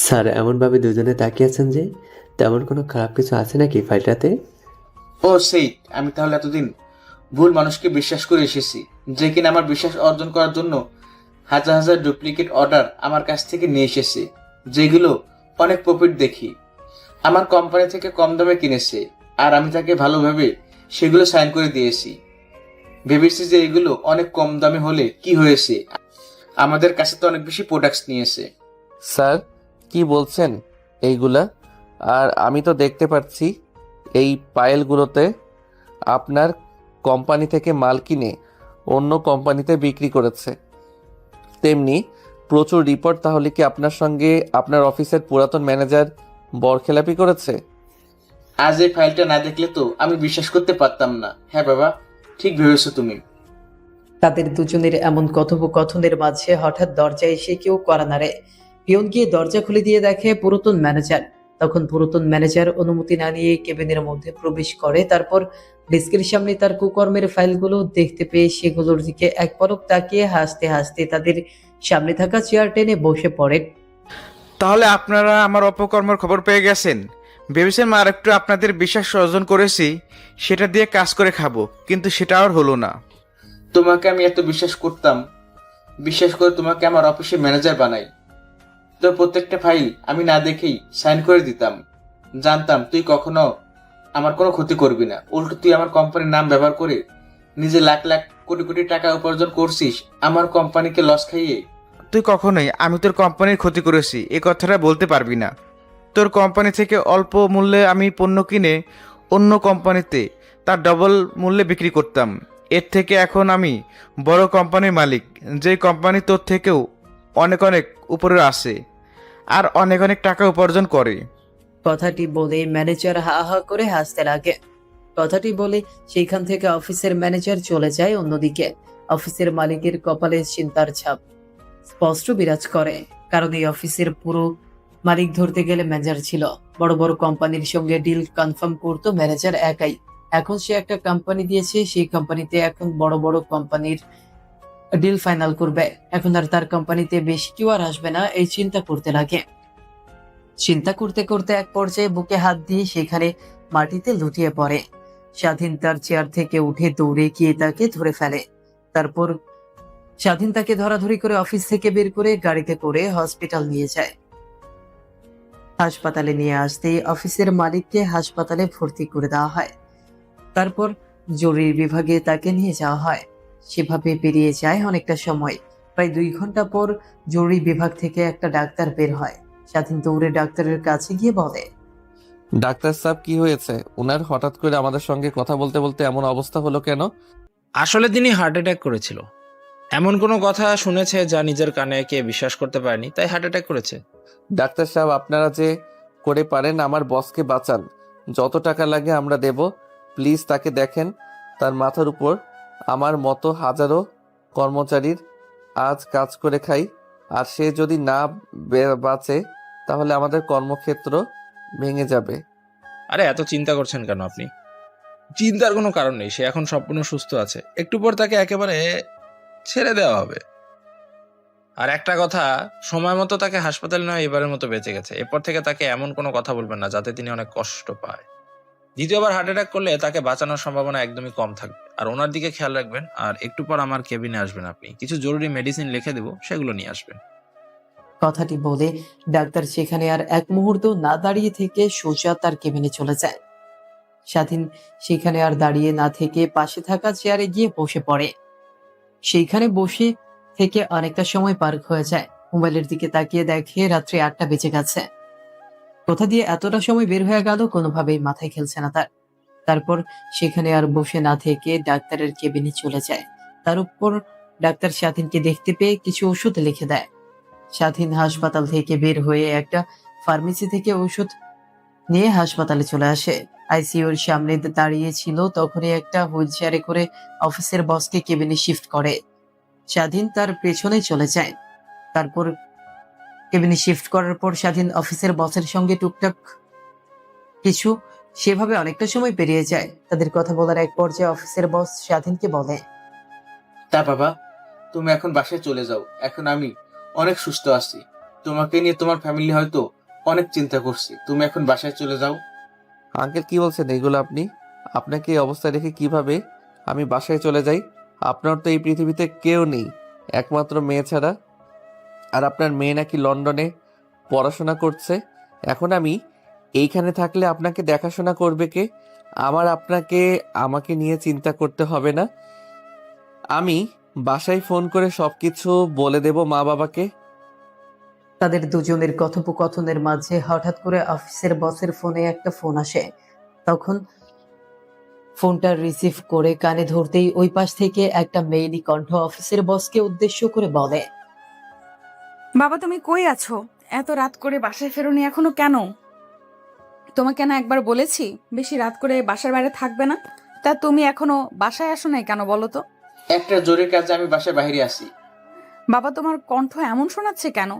স্যার, এমনভাবে দুজনে তাকিয়ে আছেন যে, তেমন কোনো খারাপ কিছু আছে নাকি ফাইলটাতে? ও সেইট, আমি তাহলে এতদিন ভুল মানুষকে বিশ্বাস করে এসেছি, যে কিনা আমার বিশ্বাস অর্জন করার জন্য হাজার হাজার ডুপ্লিকেট অর্ডার আমার কাছ থেকে নিয়ে এসেছে, যেগুলো অনেক প্রফিট দেখি আমার কোম্পানি থেকে কম দামে কিনেছে, আর আমি তাকে ভালোভাবে সেগুলো সাইন করে দিয়েছি। ভেবেছি যে এগুলো অনেক কম দামে হলে কি হয়েছে, আমাদের কাছে তো অনেক বেশি প্রোডাক্টস নিয়েছে। স্যার, কি বলছেন এইগুলা? আর আমি তো দেখতে পাচ্ছি এই পাইলগুলোতে আপনার কোম্পানি থেকে মাল কিনে অন্য কোম্পানিতে বিক্রি করেছে। তেমনি প্রচুর রিপোর্ট। তাহলে কি আপনার সঙ্গে আপনার অফিসের পুরাতন ম্যানেজার বরখেলাপি করেছে? আজ এই ফাইলটা না দেখলে তো আমি বিশ্বাস করতে পারতাম না। হ্যাঁ বাবা, ঠিক ভেবেছো তুমি। তাদের দুজনের এমন কথোপকথনের মাঝে হঠাৎ দরজায় এসে কেউ কড়া নাড়ে। পিয়ন গিয়ে দরজা খুলে দিয়ে দেখে পুরাতন ম্যানেজার। তখন পুরাতন ম্যানেজার অনুমতি না নিয়ে কেবিনের মধ্যে প্রবেশ করে। তারপর ডেস্কের সামনে তার কুকর্মের ফাইলগুলো দেখতে পেয়ে সেগুলোর দিকে এক পলক তাকিয়ে হাসতে হাসতে তাদের সামনে থাকা চেয়ার টেনে বসে পড়েন। তাহলে আপনারা আমার অপকর্মের খবর পেয়ে গেছেন। ভেবেছিলাম আর একটু আপনাদের বিশ্বাস অর্জন করেছি, সেটা দিয়ে কাজ করে খাবো, কিন্তু সেটা আর হলো না। তোমাকে আমি এত বিশ্বাস করতাম, বিশ্বাস করে তোমাকে আমার অফিসে ম্যানেজার বানাই। তোর প্রত্যেকটা ফাইল আমি না দেখেই সাইন করে দিতাম। জানতাম তুই কখনো আমার কোনো ক্ষতি করবি না। উল্টো তুই আমার কোম্পানির নাম ব্যবহার করে নিজে লাখ লাখ কোটি কোটি টাকা উপার্জন করছিস আমার কোম্পানিকে লস খাইয়ে। তুই কখনোই আমি তোর কোম্পানির ক্ষতি করেছি এ কথাটা বলতে পারবি না। তোর কোম্পানি থেকে অল্প মূল্যে আমি পণ্য কিনে অন্য কোম্পানিতে তার ডবল মূল্যে বিক্রি করতাম। এর থেকে এখন আমি বড় কোম্পানির মালিক, যেই কোম্পানি তোর থেকেও অনেক অনেক উপরে আসে আর অনেক অনেক টাকা উপার্জন করে। কথাটি বলে ম্যানেজার হা হা করে হাসতে লাগে। কথাটি বলে সেইখান থেকে অফিসের ম্যানেজার চলে যায় অন্যদিকে। অফিসের মালিকের কপালে চিন্তার ছাপ স্পষ্ট বিরাজ করে, কারণ এই অফিসের পুরো মালিক ধরতে গেলে ম্যানেজার ছিল। বড় বড় কোম্পানির সঙ্গে ডিল কনফার্ম করতো ম্যানেজার একাই। এখন সে একটা কোম্পানি দিয়েছে, সেই কোম্পানিতে এখন বড় বড় কোম্পানির ডিল ফাইনাল করবে। এখন আর তার কোম্পানিতে বেশি কেউ আর আসবে না, এই চিন্তা করতে লাগে। চিন্তা করতে করতে এক পর্যায়ে বুকে হাত দিয়ে সেখানে মাটিতে লুটিয়ে পড়ে। স্বাধীন তার চেয়ার থেকে উঠে দৌড়ে গিয়ে তাকে ধরে ফেলে। তারপর স্বাধীন তাকে ধরাধরি করে অফিস থেকে বের করে গাড়িতে করে হসপিটাল নিয়ে যায়। হাসপাতালে নিয়ে আসতে অফিসের মালিককে হাসপাতালে ভর্তি করে দেওয়া হয়। তারপর জরুরি বিভাগে তাকে নিয়ে যাওয়া হয়। সেভাবে পেরিয়ে যায় অনেকটা সময়। প্রায় 2 ঘন্টা পর জরুরি বিভাগ থেকে একটা ডাক্তার বের হয়। স্বাধীন দৌড়ে ডাক্তারের কাছে গিয়ে বলে, ডাক্তার সাহেব কি হয়েছে? ওনার হঠাৎ করে আমাদের সঙ্গে কথা বলতে বলতে এমন অবস্থা হলো কেন? আসলে তিনি হার্ট অ্যাটাক করেছিল। এমন কোনো কথা শুনেছে যা নিজের কানে কে বিশ্বাস করতে পারেনি, তাই হার্ট অ্যাটাক করেছে। ডাক্তার সাহেব, আপনারা যে করে পারেন আমার বসকে বাঁচান। যত টাকা লাগে আমরা দেব। প্লিজ তাকে দেখেন। তার মাথার উপর আমার মতো হাজারো কর্মচারীর আজ কাজ করে খাই, আর সে যদি না বাঁচে তাহলে আমাদের কর্মক্ষেত্র ভেঙে যাবে। আরে এত চিন্তা করছেন কেন আপনি? চিন্তার কোনো কারণ নেই, সে এখন সম্পূর্ণ সুস্থ আছে। একটু পর তাকে একেবারে ছেড়ে দেওয়া হবে। আর একটা কথা, সময় মতো তাকে হাসপাতালে নেওয়া এবারের মতো বেঁচে গেছে। এরপর থেকে তাকে এমন কোনো কথা বলবেন না যাতে তিনি অনেক কষ্ট পায়। দ্বিতীয়বার হার্ট অ্যাটাক করলে তাকে বাঁচানোর সম্ভাবনা একদমই কম থাকবে। আর ওনার দিকে খেয়াল রাখবেন। আর একটু পর আমার কেবিনে আসবেন আপনি, কিছু জরুরি মেডিসিন লিখে দেবো, সেগুলো নিয়ে আসবেন। কথাটি বলে ডাক্তার সেখানে আর এক মুহূর্ত না দাঁড়িয়ে থেকে সোজা তার কেবিনে চলে যায়। স্বাধীন সেখানে আর দাঁড়িয়ে না থেকে পাশে থাকা চেয়ারে গিয়ে বসে পড়ে। সেইখানে বসে থেকে অনেকটা সময় পার হয়ে যায়। মোবাইলের দিকে তাকিয়ে দেখে রাত্রি 8টা বেজে গেছে। কোথা দিয়ে এতটা সময় বের হয়ে গেল কোনোভাবেই মাথায় খেলছে না তার। তারপর সেখানে আর বসে না থেকে ডাক্তারের কেবিনে চলে যায়। তার উপর ডাক্তার স্বাধীনকে দেখতে পেয়ে কিছু ওষুধ লিখে দেয়। স্বাধীন হাসপাতাল থেকে বের হয়ে একটা ফার্মেসি থেকে ওষুধ নিয়ে হাসপাতালে চলে আসে। আইসিইউর সামনে দাঁড়িয়ে ছিল, তখনই একটা হুইল চেয়ারে করে অফিসের বসকে কেবিনে শিফট করে। স্বাধীন তার পেছনে চলে যায়। তারপর কেবিনে শিফট করার পর স্বাধীন অফিসের বসের সঙ্গে টুকটাক কিছু সেভাবে অনেকটা সময় পেরিয়ে যায়। তাদের কথা বলার এক পর্যায়ে অফিসের বস স্বাধীনকে বলে, তা বাবা, তুমি এখন বাসায় চলে যাও। এখন আমি অনেক সুস্থ আছি। তোমাকে নিয়ে তোমার ফ্যামিলি হয়তো অনেক চিন্তা করছে। তুমি এখন বাসায় চলে যাও। আঙ্কেল কি বলছেন এগুলো আপনি? আপনাকে এই অবস্থায় রেখে কিভাবে আমি বাসায় চলে যাই? আপনার তো এই পৃথিবীতে কেউ নেই একমাত্র মেয়ে ছাড়া। আর আপনার মেয়ে নাকি লন্ডনে পড়াশোনা করছে। এখন আমি এইখানে থাকলে আপনাকে দেখাশোনা করবে কে? আমাকে নিয়ে চিন্তা করতে হবে না। আমি বাসায় ফোন করে সবকিছু বলে দেব মা বাবাকে। তাদের দুজনের কথোপকথনের মাঝে হঠাৎ করে অফিসের বসের ফোনে একটা ফোন আসে। তখন ফোনটা রিসিভ করে কানে ধরতেই ওই পাশ থেকে একটা মেয়েলি কণ্ঠ অফিসের বসকে উদ্দেশ্য করে বলে, বাবা তুমি কই আছো? এত রাত করে বাসায় ফেরোনি এখনো কেন? তোমাকে না একবার বলেছি বেশি রাত করে বাসার বাইরে থাকবে না? তা তুমি এখনো বাসায় আসো নাই কেন বলো তো? একটা জরুরি কাজে আমি বাসায় বাইরে আছি। বাবা তোমার কণ্ঠ এমন শোনাচ্ছে কেন?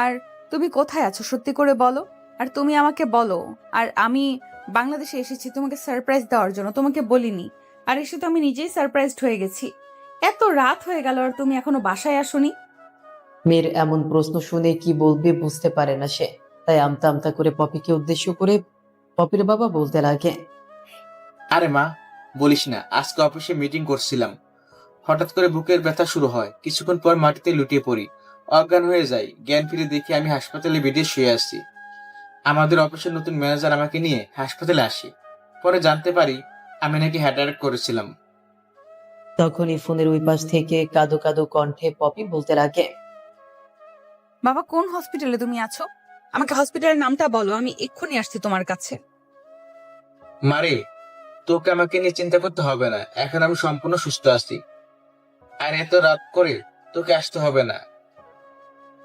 আর তুমি কোথায় আছো সত্যি করে বলো। আর তুমি আমাকে বলো। আর আমি বাংলাদেশে এসেছি তোমাকে সারপ্রাইজ দেওয়ার জন্য, তোমাকে বলিনি। আর এসে তো আমি নিজেই সারপ্রাইজড হয়ে গেছি। এত রাত হয়ে গেল আর তুমি এখনো বাসায় আসোনি। মেয়ের এমন প্রশ্ন শুনে কি বলবে বুঝতে পারে না সে। তাই আমতা আমতা করে পপিকে উদ্দেশ্য করে পপির বাবা বলতে লাগে, আরে মা, বলিস না, আজকে অফিসে মিটিং করছিলাম। হঠাৎ করে বুকের ব্যথা শুরু হয়। কিছুক্ষণ পর মাটিতে লুটিয়ে পড়ি, অজ্ঞান হয়ে যাই। জ্ঞান ফিরে দেখি আমি হাসপাতালে বেডে শুয়ে আছি। আমাদের অফিসের নতুন ম্যানেজার আমাকে নিয়ে হাসপাতালে আসে। পরে জানতে পারি আমি নাকি হার্ট অ্যাটাক করেছিলাম। তখনই ফোনের ওই পাশ থেকে কাদো কাদো কণ্ঠে পপি বলতে লাগে, বাবা কোন হসপিটালে তুমি আছো? আমাকে হসপিটালের নামটা বলো, আমি এক্ষুনি আসছি তোমার কাছে। মারে, তোকে আমাকে নিয়ে চিন্তা করতে হবে না, এখন আমি সম্পূর্ণ সুস্থ আছি। আর এত রাত করে তোকে আসতে হবে না।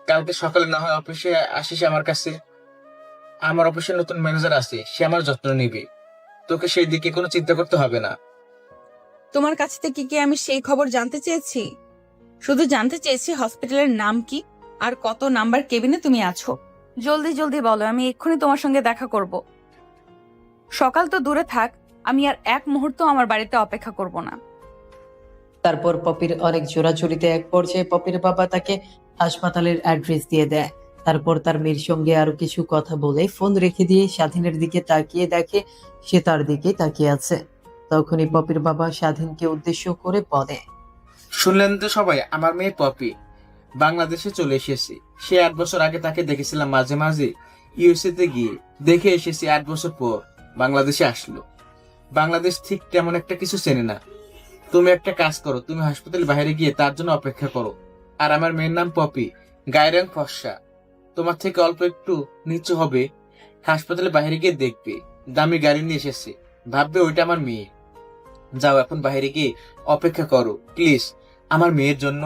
কালকে সকালে না হয় অফিসে আসিস আমার কাছে। আমার অফিসে নতুন ম্যানেজার আছে, সে আমার যত্ন নিবে। তোকে সেই দিকে কোনো চিন্তা করতে হবে না। তোমার কাছ থেকে কি আমি সেই খবর জানতে চেয়েছি? শুধু জানতে চেয়েছি হসপিটালের নাম কি আর কত নাম্বার কেবিনে তুমি আছো। জলদি জলদি বলো, আমি এক্ষুনি তোমার সঙ্গে দেখা করব। সকাল তো দূরে থাক, আমি আর এক মুহূর্ত আমার বাড়িতে অপেক্ষা করব না। তারপর পপির অনেক জোরাজুরিতে এক পর্যায়ে পপির বাবা তাকে হাসপাতালের অ্যাড্রেস দিয়ে দেয়। তারপর তার মেয়ের সঙ্গে আরো কিছু কথা বলে ফোন রেখে দিয়ে স্বাধীনের দিকে তাকিয়ে দেখে সে তার দিকে তাকিয়ে আছে। তখনই পপির বাবা স্বাধীনকে উদ্দেশ্য করে বলে, শুনলেন তো সবাই, আমার মেয়ে পপি বাংলাদেশে চলে এসেছে। সে 8 বছর আগে তাকে দেখেছিলাম মাঝে মাঝে ইউএসএ তে গিয়ে, দেখে এসেছি 8 বছর পর বাংলাদেশে আসলো। বাংলাদেশ ঠিক তেমন একটা কিছু চেনে না। তুমি একটা কাজ করো, তুমি হাসপাতালের বাইরে গিয়ে তার জন্য অপেক্ষা করো। আর আমার মেয়ের নাম পপি, গায়ের রং ফর্সা, তোমার থেকে অল্প একটু নিচু হবে। হাসপাতালের বাইরে গিয়ে দেখবে দামি গাড়ি নিয়ে এসেছে, ভাববে ওইটা আমার মেয়ে। যাও এখন বাইরে গিয়ে অপেক্ষা করো প্লিজ, আমার মেয়ের জন্য।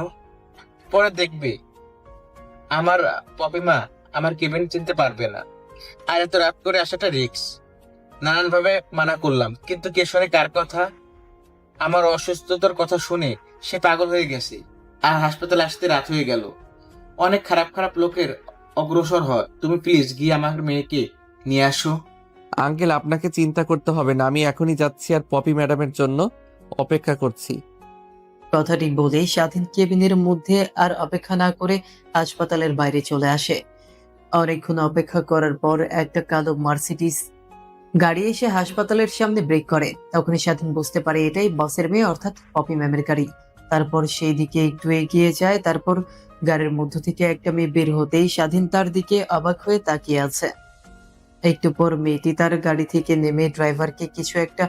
পরে দেখবে আমার পপিমা আমার কেবিন চিনতে পারবে না। আর এত রাত করে আসাটা রিস্ক। নানান ভাবে মানা করলাম, কিন্তু কে শোনে কার কথা? আমার অসুস্থতার কথা শুনে সে পাগল হয়ে গেছে। আর হাসপাতালে আসতে রাত হয়ে গেল। অনেক খারাপ খারাপ লোকের অগ্রসর হয়। তুমি প্লিজ গিয়ে আমার মেয়েকে নিয়ে আসো। আঙ্কেল, আপনাকে চিন্তা করতে হবে না, আমি এখনই যাচ্ছি আর পপি ম্যাডামের জন্য অপেক্ষা করছি। কথাটি বলে স্বাধীন কেবিনের মধ্যে আর অপেক্ষা না করে হাসপাতালের বাইরে চলে আসে। অনেকক্ষণ অপেক্ষা করার পর একটা কালো মার্সিডিজ গাড়ি এসে হাসপাতালের সামনে ব্রেক করে। তখনই স্বাধীন বুঝতে পারে এটাই বসের মেয়ে অর্থাৎ পপি ম্যামের গাড়ি। তারপর সেই দিকে একটু এগিয়ে যায়। তারপর গাড়ির মধ্য থেকে একটা মেয়ে বের হতেই স্বাধীন তার দিকে অবাক হয়ে তাকিয়ে আছে। একটু পর মেয়েটি তার গাড়ি থেকে নেমে ড্রাইভারকে কিছু একটা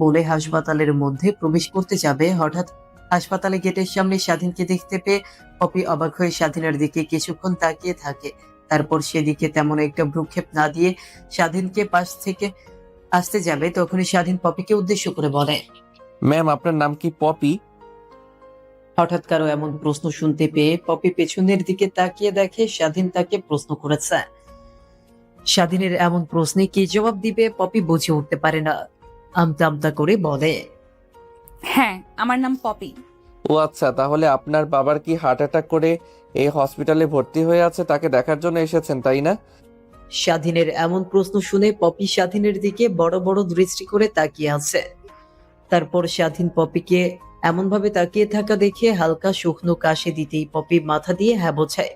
বলে হাসপাতালের মধ্যে প্রবেশ করতে যাবে। হঠাৎ হাসপাতালে গেটের সামনে স্বাধীনকে দেখতে পেয়ে পপি অবাক হয়ে স্বাধীনের দিকে কিছুক্ষণ তাকিয়ে থাকে। তারপর সেদিকে তেমন একটা ভ্রুক্ষেপ না দিয়ে স্বাধীনকে পাশ থেকে আসতে যাবে। তখনই স্বাধীন পপিকে উদ্দেশ্য করে বলে, ম্যাম, আপনার নাম কি পপি? হঠাৎ কারো এমন প্রশ্ন শুনতে পেয়ে পপি পেছনের দিকে তাকিয়ে দেখে স্বাধীন তাকে প্রশ্ন করেছে। স্বাধীনের এমন প্রশ্নে কি জবাব দিবে পপি বুঝে উঠতে পারে না। আমতা আমতা করে বলে, হ্যাঁ, আমার নাম পপি। ও আচ্ছা, তাহলে আপনার বাবার কি হার্ট অ্যাটাক করে এই হসপিটালে ভর্তি হয়ে আছে, তাকে দেখার জন্য এসেছেন তাই না? স্বাধীনের এমন প্রশ্ন শুনে পপি স্বাধীনের দিকে বড় বড় দৃষ্টি করে তাকিয়ে আছে। তারপর স্বাধীন পপিকে এমন ভাবে তাকিয়ে থাকা দেখে হালকা শুকনো কাশি দিতেই পপি মাথা দিয়ে হ্যাঁ বোঝায়।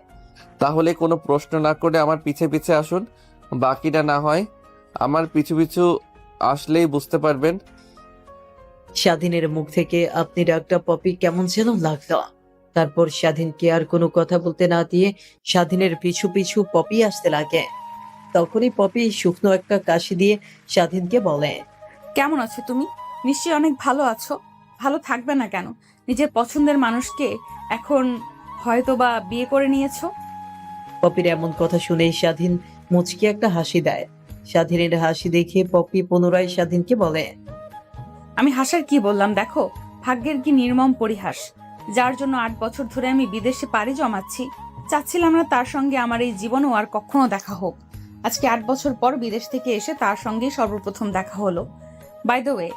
তাহলে কোনো প্রশ্ন না করে আমার পিছে পিছে আসুন, বাকিটা না হয় আমার পিছু পিছু আসলেই বুঝতে পারবেন। স্বাধীনের মুখ থেকে আপনি ডাকটা পপি কেমন যেন লাগলো। তারপর স্বাধীনকে আর কোনো কথা বলতে না দিয়ে স্বাধীনের পিছু পিছু পপি আসতে লাগে। তখনই পপি শুকনো একটা কাশি দিয়ে স্বাধীনকে বলে, কেমন আছো তুমি? নিশ্চয়ই অনেক ভালো আছো। ভালো থাকবে না কেন? নিজের পছন্দের মানুষকে এখন হয়তোবা বিয়ে করে নিয়েছো। পপির এমন কথা শুনেই স্বাধীন মুচকি একটা হাসি দেয়। স্বাধীনের হাসি দেখে পপি পুনরায় স্বাধীনকে বলে, আমি হাসার কি বললাম? দেখো, ভাগ্যের কি নির্মম পরিহাস। যার জন্য 8 বছর ধরে আমি বিদেশে পাড়ি জমাচ্ছি, চাচ্ছিলাম না তার সঙ্গে আমার এই জীবনেও আর কখনো দেখা হোক। আজকে 8 বছর পর বিদেশ থেকে এসে তার সঙ্গেই সর্বপ্রথম দেখা হলো। বাই দ্য ওয়ে,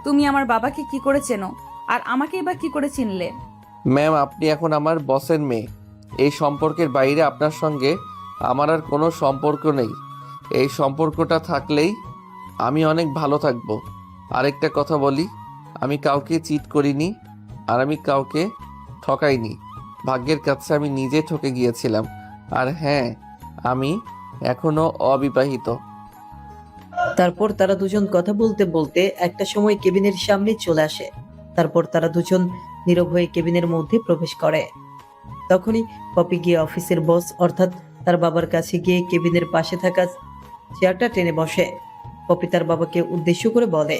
তুমি আমার বাবাকে কি করে চেনো আর আমাকেই বা কি করে চিনলে? ম্যাম, আপনি এখন আমার বসের মেয়ে। এই সম্পর্কের বাইরে আপনার সঙ্গে আমার আর কোনো সম্পর্ক নেই। এই সম্পর্কটা থাকলেই আমি অনেক ভালো থাকবো। আরেকটা কথা বলি, আমি কাউকে চিট করিনি আর আমি কাউকে ঠকাইনি। ভাগ্যের কাছে আমি নিজে ঠকে গিয়েছিলাম। আর হ্যাঁ, আমি এখনো অবিবাহিত। তারপর তারা দুজন কথা বলতে বলতে একটা সময় কেবিনের সামনে চলে আসে। তারপর তারা দুজন নীরব হয়ে কেবিনের মধ্যে প্রবেশ করে। তখনই পপি গিয়ে অফিসের বস অর্থাৎ তার বাবার কাছে গিয়ে কেবিনের পাশে থাকা চেয়ারটা টেনে বসে। পপি তার বাবাকে উদ্দেশ্য করে বলে,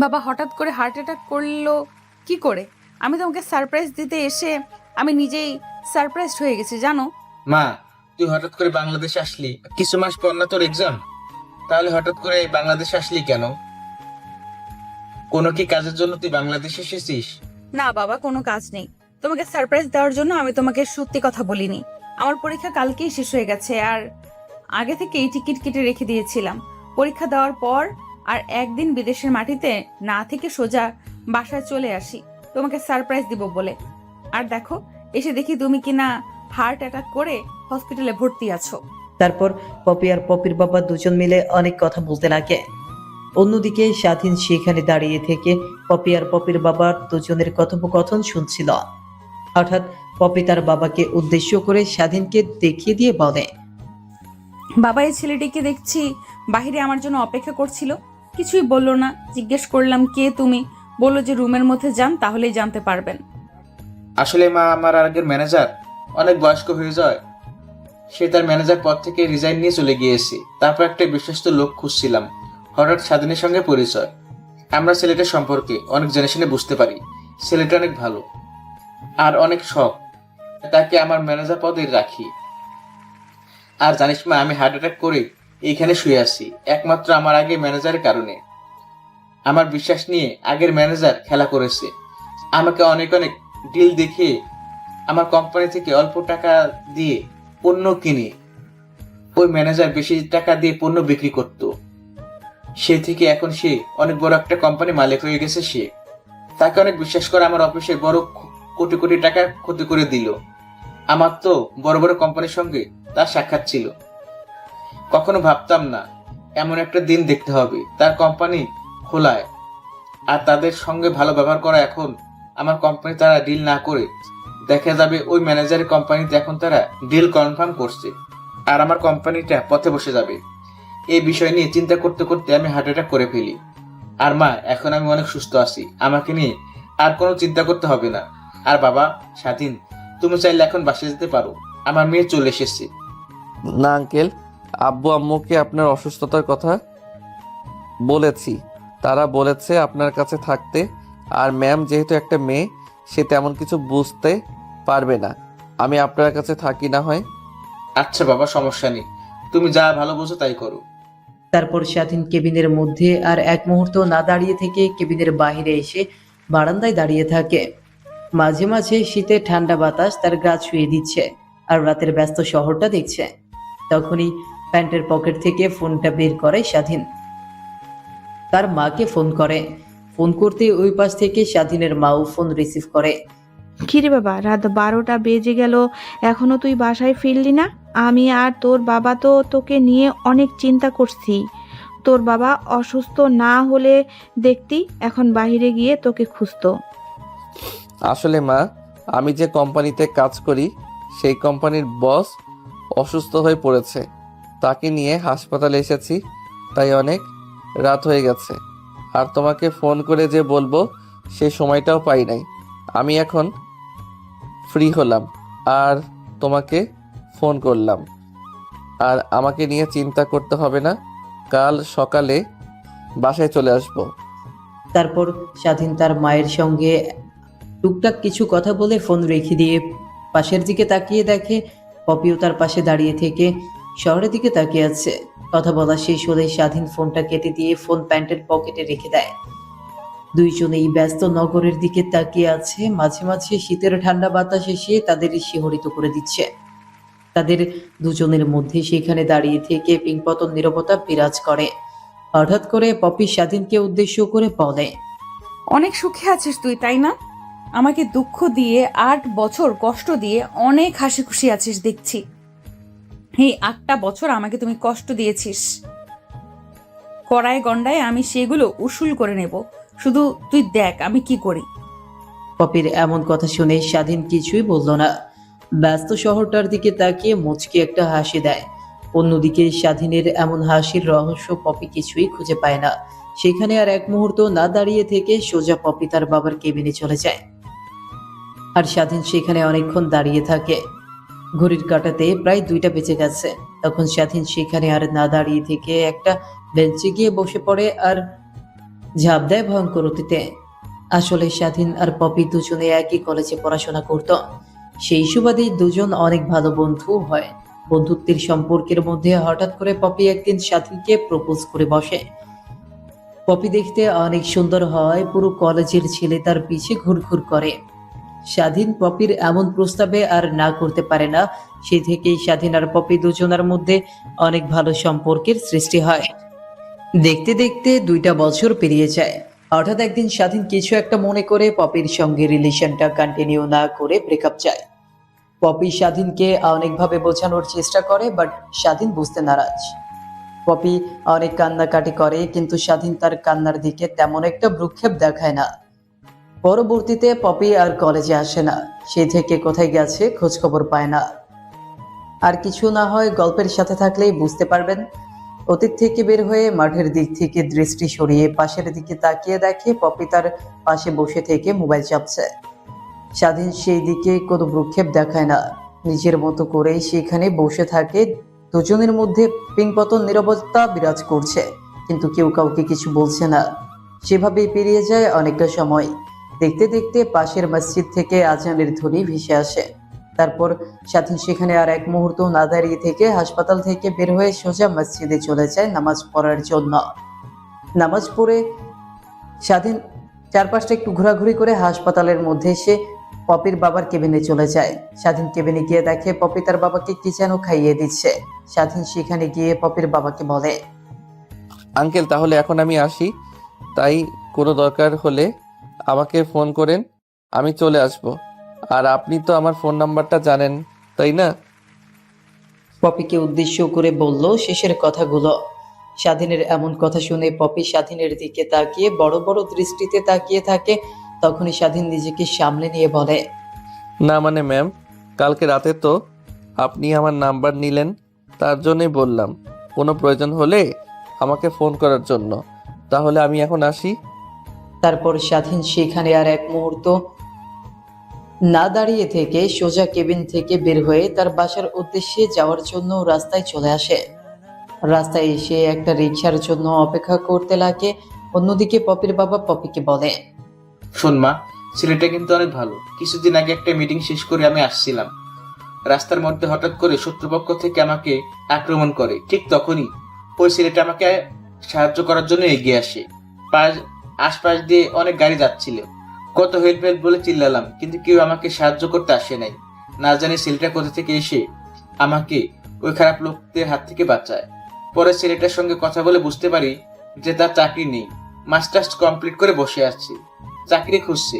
বাবা হঠাৎ করে হার্ট অ্যাটাক করলো কি করে? আমি তোমাকে সারপ্রাইজ দিতে এসে আমি নিজেই সারপ্রাইজড হয়ে গেছি জানো। মা, তুই হঠাৎ করে বাংলাদেশে আসলি, কিছু মাস পর না তোর এক্সাম? তাহলে হঠাৎ করে বাংলাদেশে আসলি কেন? কোনো কি কাজের জন্য তুই বাংলাদেশে এসেছিস? না বাবা, কোনো কাজ নেই। তোমাকে সারপ্রাইজ দেওয়ার জন্য আমি তোমাকে সত্যি কথা বলিনি। আমার পরীক্ষা কালকেই শেষ হয়ে গেছে, আর আগে থেকেই টিকিট কেটে রেখে দিয়েছিলাম। পরীক্ষা দেওয়ার পর আর একদিন বিদেশের মাটিতে না থেকে সোজা বাসায় চলে আসি তোমাকে সারপ্রাইজ দিব বলে। আর দেখো, এসে দেখি তুমি কিনা হার্ট অ্যাটাক করে হসপিটালে ভর্তি আছো। তারপর পপি আর পপির বাবা দুজন মিলে অনেক কথা বলতে লাগে। অন্যদিকে স্বাধীন সেখানে দাঁড়িয়ে থেকে পপি আর পপির বাবার দুজনের কথোপকথন শুনছিল। হঠাৎ পপি তার বাবাকে উদ্দেশ্য করে স্বাধীনকে দেখিয়ে দিয়ে বলে, বাবা, এই ছেলেটিকে দেখছি বাহিরে আমার জন্য অপেক্ষা করছিল। কিছুই বললো না। জিজ্ঞেস করলাম কে তুমি, বললো যে রুমের মধ্যে যান, তাহলেই জানতে পারবেন। আসলে মা, আমার আগের ম্যানেজার অনেক বয়স্ক হয়ে যায়। সে তার ম্যানেজার পদ থেকে রিজাইন নিয়ে চলে গিয়েছে। তারপর একটা বিশ্বস্ত লোক খুঁজছিলাম। হঠাৎ স্বাধীনের সঙ্গে পরিচয়। আমরা ছেলেটার সম্পর্কে অনেক জেনে শুনে বুঝতে পারি ছেলেটা অনেক ভালো আর অনেক শখ। তাকে আমার ম্যানেজার পদে রাখি। আর জানিস মা, আমি হার্ট অ্যাটাক করে এইখানে শুয়ে আছি একমাত্র আমার আগের ম্যানেজারের কারণে। আমার বিশ্বাস নিয়ে আগের ম্যানেজার খেলা করেছে। আমাকে অনেক অনেক ডিল দেখিয়ে আমার কোম্পানি থেকে অল্প টাকা দিয়ে পণ্য কিনে ওই ম্যানেজার বেশি টাকা দিয়ে পণ্য বিক্রি করত। সে থেকে এখন সে অনেক বড় একটা কোম্পানি মালিক হয়ে গেছে। সে তাকে অনেক বিশ্বাস করে আমার অফিসে বড় কোটি কোটি টাকা ক্ষতি করে দিল। আমার তো বড় বড় কোম্পানির সঙ্গে তার সাক্ষাৎ ছিল। কখনো ভাবতাম না এমন একটা দিন দেখতে হবে তার কোম্পানি খোলায় আর তাদের সঙ্গে ভালো ব্যবহার করা। এখন আমার কোম্পানি তারা ডিল না করে দেখা যাবে ওই ম্যানেজারের কোম্পানিতে এখন তারা ডিল কনফার্ম করছে আর আমার কোম্পানিটা পথে বসে যাবে। এই বিষয় নিয়ে চিন্তা করতে করতে আমি হার্ট অ্যাটাক করে ফেলি। আর মা, এখন আমি অনেক সুস্থ আছি। আমাকে নিয়ে আর কোনো চিন্তা করতে হবে না। আর বাবা স্বাধীন, তুমি চাইলে এখন বাসায় যেতে পারো। আমার মেয়ে চলে এসেছে। না আঙ্কেল, আব্বু আম্মুকে আপনার অসুস্থতার কথা বলেছি। তারা বলেছে আপনার কাছে থাকতে। আর ম্যাম যেহেতু একটা মেয়ে, সে তেমন কিছু বুঝতে পারবে না। আমি আপনার কাছে থাকি না হয়। আচ্ছা বাবা, সমস্যা নেই। তুমি যা ভালো বোঝো তাই করো। তারপর স্বাধীন কেবিনের মধ্যে আর এক মুহূর্ত না দাঁড়িয়ে থেকে কেবিনের বাইরে এসে বারান্দায় দাঁড়িয়ে থাকে। মাঝে মাঝে শীতে ঠান্ডা বাতাস তার গা ছুঁয়ে দিচ্ছে আর রাতের ব্যস্ত শহরটা দেখছে। তখনই প্যান্টের পকেট থেকে ফোনটা বের করে স্বাধীন। তার মাকে ফোন করে। ফোন করতে ওই পাশ থেকে স্বাধীনের মাও ফোন রিসিভ করে। কিরে বাবা, রাত 12টা বেজে গেল, এখনো তুই বাসায় ফিরলি না? আমি আর তোর বাবা তো তোকে নিয়ে অনেক চিন্তা করছি। তোর বাবা অসুস্থ না হলে দেখতি এখন বাইরে গিয়ে তোকে খুঁজতো। আসলে মা, আমি যে কোম্পানিতে কাজ করি সেই কোম্পানির বস অসুস্থ হয়ে পড়েছে। তাকে নিয়ে হাসপাতালে এসেছি, তাই অনেক রাত হয়ে গেছে। আর তোমাকে ফোন করে যে বলবো সেই সময়টাও পাই নাই। আমি এখন ফ্রি হলাম আর তোমাকে ফোন করলাম। আর আমাকে নিয়ে চিন্তা করতে হবে না, কাল সকালে বাসায় চলে আসবো। তারপর স্বাধীন তার মায়ের সঙ্গে টুকটাক কিছু কথা বলে ফোন রেখে দিয়ে পাশের দিকে তাকিয়ে দেখে পপিও তার পাশে দাঁড়িয়ে থেকে শহরের দিকে তাকিয়ে আছে। কথা বলা শেষ হলে স্বাধীন ফোনটা কেটে দিয়ে ফোন প্যান্টের পকেটে রেখে দেয়। দুইজনেই ব্যস্ত নগরের দিকে তাকিয়ে আছে। মাঝে মাঝে শীতের ঠান্ডা বাতাস এসে তাদের শিহরিত করে দিচ্ছে। তাদের দুজনের মধ্যে সেখানে দাঁড়িয়ে থেকে পিংপতন নীরবতা বিরাজ করে। হঠাৎ করে পপি স্বাধীনকে উদ্দেশ্য করে বলে, অনেক সুখে আছিস তুই, তাই না? আমাকে দুঃখ দিয়ে 8 বছর কষ্ট দিয়ে অনেক হাসি খুশি আছিস দেখছি। এই 8টা বছর আমাকে তুমি কষ্ট দিয়েছিস। কড়ায় গন্ডায় আমি সেগুলো উসুল করে নেব। শুধু তুই দেখ আমি কি করি। পপির এমন কথা শুনে স্বাধীন কিছুই বলল না। ব্যস্ত শহরটার দিকে তাকিয়ে মুচকি একটা হাসি দেয়। অন্যদিকে স্বাধীনের এমন হাসির রহস্য পপি কিছুই খুঁজে পায় না। সেখানে আর এক মুহূর্ত না দাঁড়িয়ে থেকে সোজা পপি তার বাবার কেবিনে চলে যায়। আর স্বাধীন সেখানে অনেকক্ষণ দাঁড়িয়ে থাকে। ঘড়ির কাঁটাতে প্রায় 2টা বেজে গেছে। তখন স্বাধীন সেখানে আর না দাঁড়িয়ে থেকে একটা বেঞ্চে গিয়ে বসে পড়ে আর ঝাঁপ দেয় ভয়ঙ্কর অতীতে। আসলে স্বাধীন আর পপি দুজনে একই কলেজে পড়াশোনা করত। সেই সুবাদে দুজন অনেক ভালো বন্ধু হয়। বন্ধুত্বের সম্পর্কের মধ্যে হঠাৎ করে পপি একদিন স্বাধীনকে প্রপোজ করে বসে। পপি দেখতে অনেক সুন্দর হয়, পুরো কলেজের ছেলে তার পিছে ঘুরঘুর করে। স্বাধীন পপির এমন প্রস্তাবে আর না করতে পারে না। সেই থেকেই স্বাধীন আর পপি দুজনের মধ্যে অনেক ভালো সম্পর্কের সৃষ্টি হয়। দেখতে দেখতে 2টা বছর পেরিয়ে যায়। হঠাৎ একদিন স্বাধীন কিছু একটা মনে করে পপির সঙ্গে রিলেশনটা কন্টিনিউ না করে ব্রেকআপ চায়। পপি স্বাধীনকে অনেকভাবে বোঝানোর চেষ্টা করে, বাট স্বাধীন বুঝতে নারাজ। পপি অনেক কান্নাকাটি করে, কিন্তু স্বাধীন তার কান্নার দিকে তেমন একটা ভ্রুক্ষেপ দেখায় না। পরবর্তীতে পপি আর কলেজে আসে না। সেই থেকে কোথায় গেছে খোঁজ খবর পায় না। আর কিছু না হয় গল্পের সাথে থাকলেই বুঝতে পারবেন। অতীত থেকে বের হয়ে মাঠের দিক থেকে দৃষ্টি সরিয়ে পাশের দিকে তাকিয়ে দেখে পপি তার পাশে বসে থেকে মোবাইল চাপছে। স্বাধীন সেই দিকে কোনো ভ্রুক্ষেপ দেখায় না, নিজের মতো করেই সেখানে বসে থাকে। দুজনের মধ্যে পিংপতন নীরবতা বিরাজ করছে, কিন্তু কেউ কাউকে কিছু বলছে না। সেভাবেই পেরিয়ে যায় অনেকটা সময়। দেখতে দেখতে পাশের মসজিদ থেকে আজানের ধ্বনি ভেসে আসে। তারপর স্বাধীন সেখানে আর এক মুহূর্ত না দাঁড়িয়ে থেকে হাসপাতাল থেকে বের হয়ে সোজা মসজিদে চলে যায় নামাজ পড়ার জন্য। নামাজ পড়ে স্বাধীন চারপাশটা একটু ঘোরাঘুরি করে হাসপাতালের মধ্যে এসে পপির বাবার কেবিনে চলে যায়। স্বাধীন কেবিনে গিয়ে দেখে পপি তার বাবাকে কি যেন খাইয়ে দিচ্ছে। স্বাধীন সেখানে গিয়ে পপির বাবাকে বলে, আঙ্কেল তাহলে এখন আমি আসি, তাই কোনো দরকার হলে আমাকে ফোন করেন, আমি চলে আসব। আর আপনি তো আমার ফোন নাম্বারটা জানেন তাই না? পপিকে উদ্দেশ্য করে বলল শেষের কথাগুলো। স্বাধীনের এমন কথা শুনে পপি স্বাধীনের দিকে তাকিয়ে বড় বড় দৃষ্টিতে তাকিয়ে থাকে। তখনই স্বাধীন নিজেকে সামলে নিয়ে বলে, না মানে ম্যাম, কালকে রাতে তো আপনি আমার নাম্বার নিলেন, তার জন্যই বললাম কোনো প্রয়োজন হলে আমাকে ফোন করার জন্য। তাহলে আমি এখন আসি। তারপর স্বাধীন সেখানে আর এক মুহূর্ত না দাঁড়িয়ে থেকে সোজা কেবিন থেকে বের হয়ে তার বাসার উদ্দেশ্যে যাওয়ার জন্য রাস্তায় চলে আসে। রাস্তায় এসে একটা রিকশার জন্য অপেক্ষা করতে লাগে। অন্যদিকে পপির বাবা পপিকে বলে, শোন মা, ছেলেটা কিন্তু অনেক ভালো। কিছুদিন আগে একটা মিটিং শেষ করে আমি আসছিলাম, রাস্তার মধ্যে হঠাৎ করে শত্রুপক্ষ থেকে আমাকে আক্রমণ করে। ঠিক তখনই ওই ছেলেটা আমাকে সাহায্য করার জন্য এগিয়ে আসে। আশপাশ দিয়ে অনেক গাড়ি যাচ্ছিল, কত হেল্প হেল্প বলে চিল্লালাম, কিন্তু কেউ আমাকে সাহায্য করতে আসে নাই। না জানি ছেলেটা কোথা থেকে এসে আমাকে ওই খারাপ লোকদের হাত থেকে বাঁচায়। পরে ছেলেটার সঙ্গে কথা বলে বুঝতে পারি যে তার চাকরি নেই, মাস্টার্স কমপ্লিট করে বসে আছে, চাকরি খুঁজছে।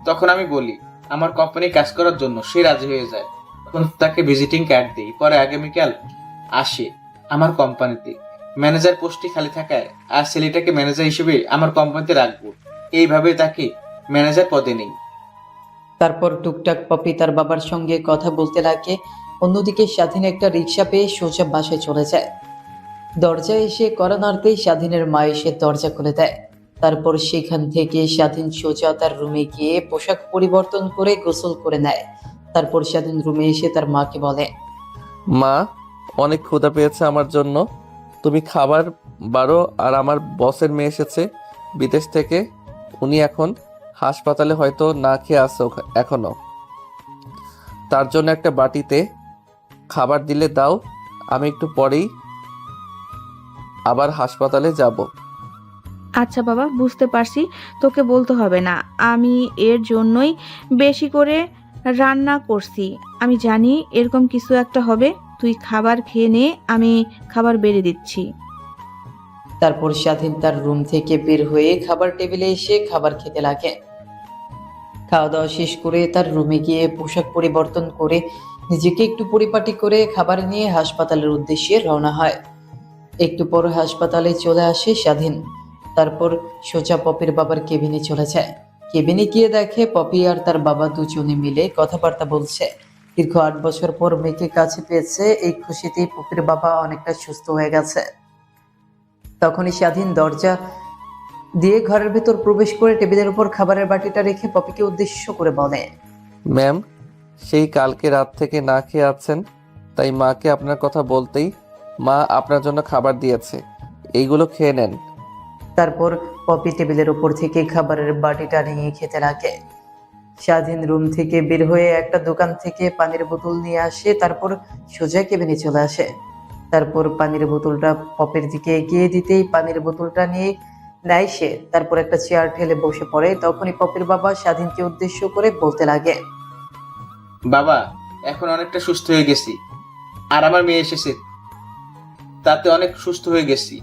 তখন আমি বলি আমার কোম্পানি কাজ করার জন্য, সে রাজি হয়ে যায়। তখন তাকে ভিজিটিং কার্ড দিই। পরে আগামীকাল আসে আমার কোম্পানিতে। ম্যানেজার পোস্টটি খালি থাকায় আর ছেলেটাকে ম্যানেজার হিসেবে আমার কোম্পানিতে রাখবো, এইভাবে তাকে ম্যানেজার পদে নেই। তারপর টুকটাক পপি তার বাবার সঙ্গে কথা বলতে লাগে। অন্যদিকে স্বাধীন একটা রিক্সা পেয়ে সোজা বাসায় চলে যায়। দরজায় এসে কড়া নাড়তেই স্বাধীনের মা এসে দরজা খুলে দেয়। তারপর সেখান থেকে স্বাধীন সোজা তার রুমে গিয়ে পোশাক পরিবর্তন করে গোসল করে নেয়। তারপর স্বাধীন রুমে এসে তার মাকে বলে, মা, অনেক ক্ষুধা পেয়েছে আমার জন্য, তুমি খাবার বারো। আর আমার বসের মেয়ে এসেছে বিদেশ থেকে, উনি এখন হাসপাতালে, হয়তো না খেয়ে আছে এখনো। তার জন্য একটা বাটিতে খাবার দিলে দাও, আমি একটু পরেই আবার হাসপাতালে যাব। আচ্ছা বাবা, বুঝতে পারছি, তোকে বলতে হবে না। আমি এর জন্যই বেশি করে রান্না করছি। আমি জানি এরকম কিছু একটা হবে। তুই খাবার খেয়ে নে, আমি খাবার বেড়ে দিচ্ছি। তারপর স্বাধীন তার রুম থেকে বের হয়ে খাবার টেবিলে এসে খাবার খেতে লাগে। খাওয়া দাওয়া শেষ করে তার রুমে গিয়ে পোশাক পরিবর্তন করে নিজেকে একটু পরিপাটি করে খাবার নিয়ে হাসপাতালের উদ্দেশ্যে রওনা হয়। একটু পর হাসপাতালে চলে আসে স্বাধীন। তারপর সোজা পপির বাবার কেবিনে চলে যায়। কেবিনে গিয়ে দেখে পপি আর তার বাবা দুজনে মিলে কথাবার্তা বলছে। দীর্ঘ 8 বছর পর মেয়েকে কাছে পেয়েছে, এই খুশিতেই পপির বাবা অনেকটা সুস্থ হয়ে গেছে। তখনই স্বাধীন দরজা দিয়ে ঘরের ভেতর প্রবেশ করে টেবিলের উপর খাবারের বাটিটা রেখে পপিকে উদ্দেশ্য করে বলে, ম্যাম, সেই কালকে রাত থেকে না খেয়ে আছেন, তাই মাকে আপনার কথা বলতেই মা আপনার জন্য খাবার দিয়েছে, এইগুলো খেয়ে নেন। তারপর পপি টেবিলের উপর থেকে খাবারের বাটিটা নিয়ে খেতে লাগে। স্বাধীন রুম থেকে বের হয়ে একটা দোকান থেকে পানির বোতল নিয়ে আসে। তারপর সোজা কেবিনে চলে আসে। তারপর পানির বোতলটা পপের দিকে এগিয়ে দিতেই পানির বোতলটা নিয়ে নেয় সে। তারপর একটা চেয়ার ঠেলে বসে পড়ে। তখনই পপির বাবা স্বাধীনকে উদ্দেশ্য করে বলতে লাগে, বাবা, এখন অনেকটা সুস্থ হয়ে গেছি। আর আমার মেয়ে এসেছে, তাতে অনেক সুস্থ হয়ে গেছি।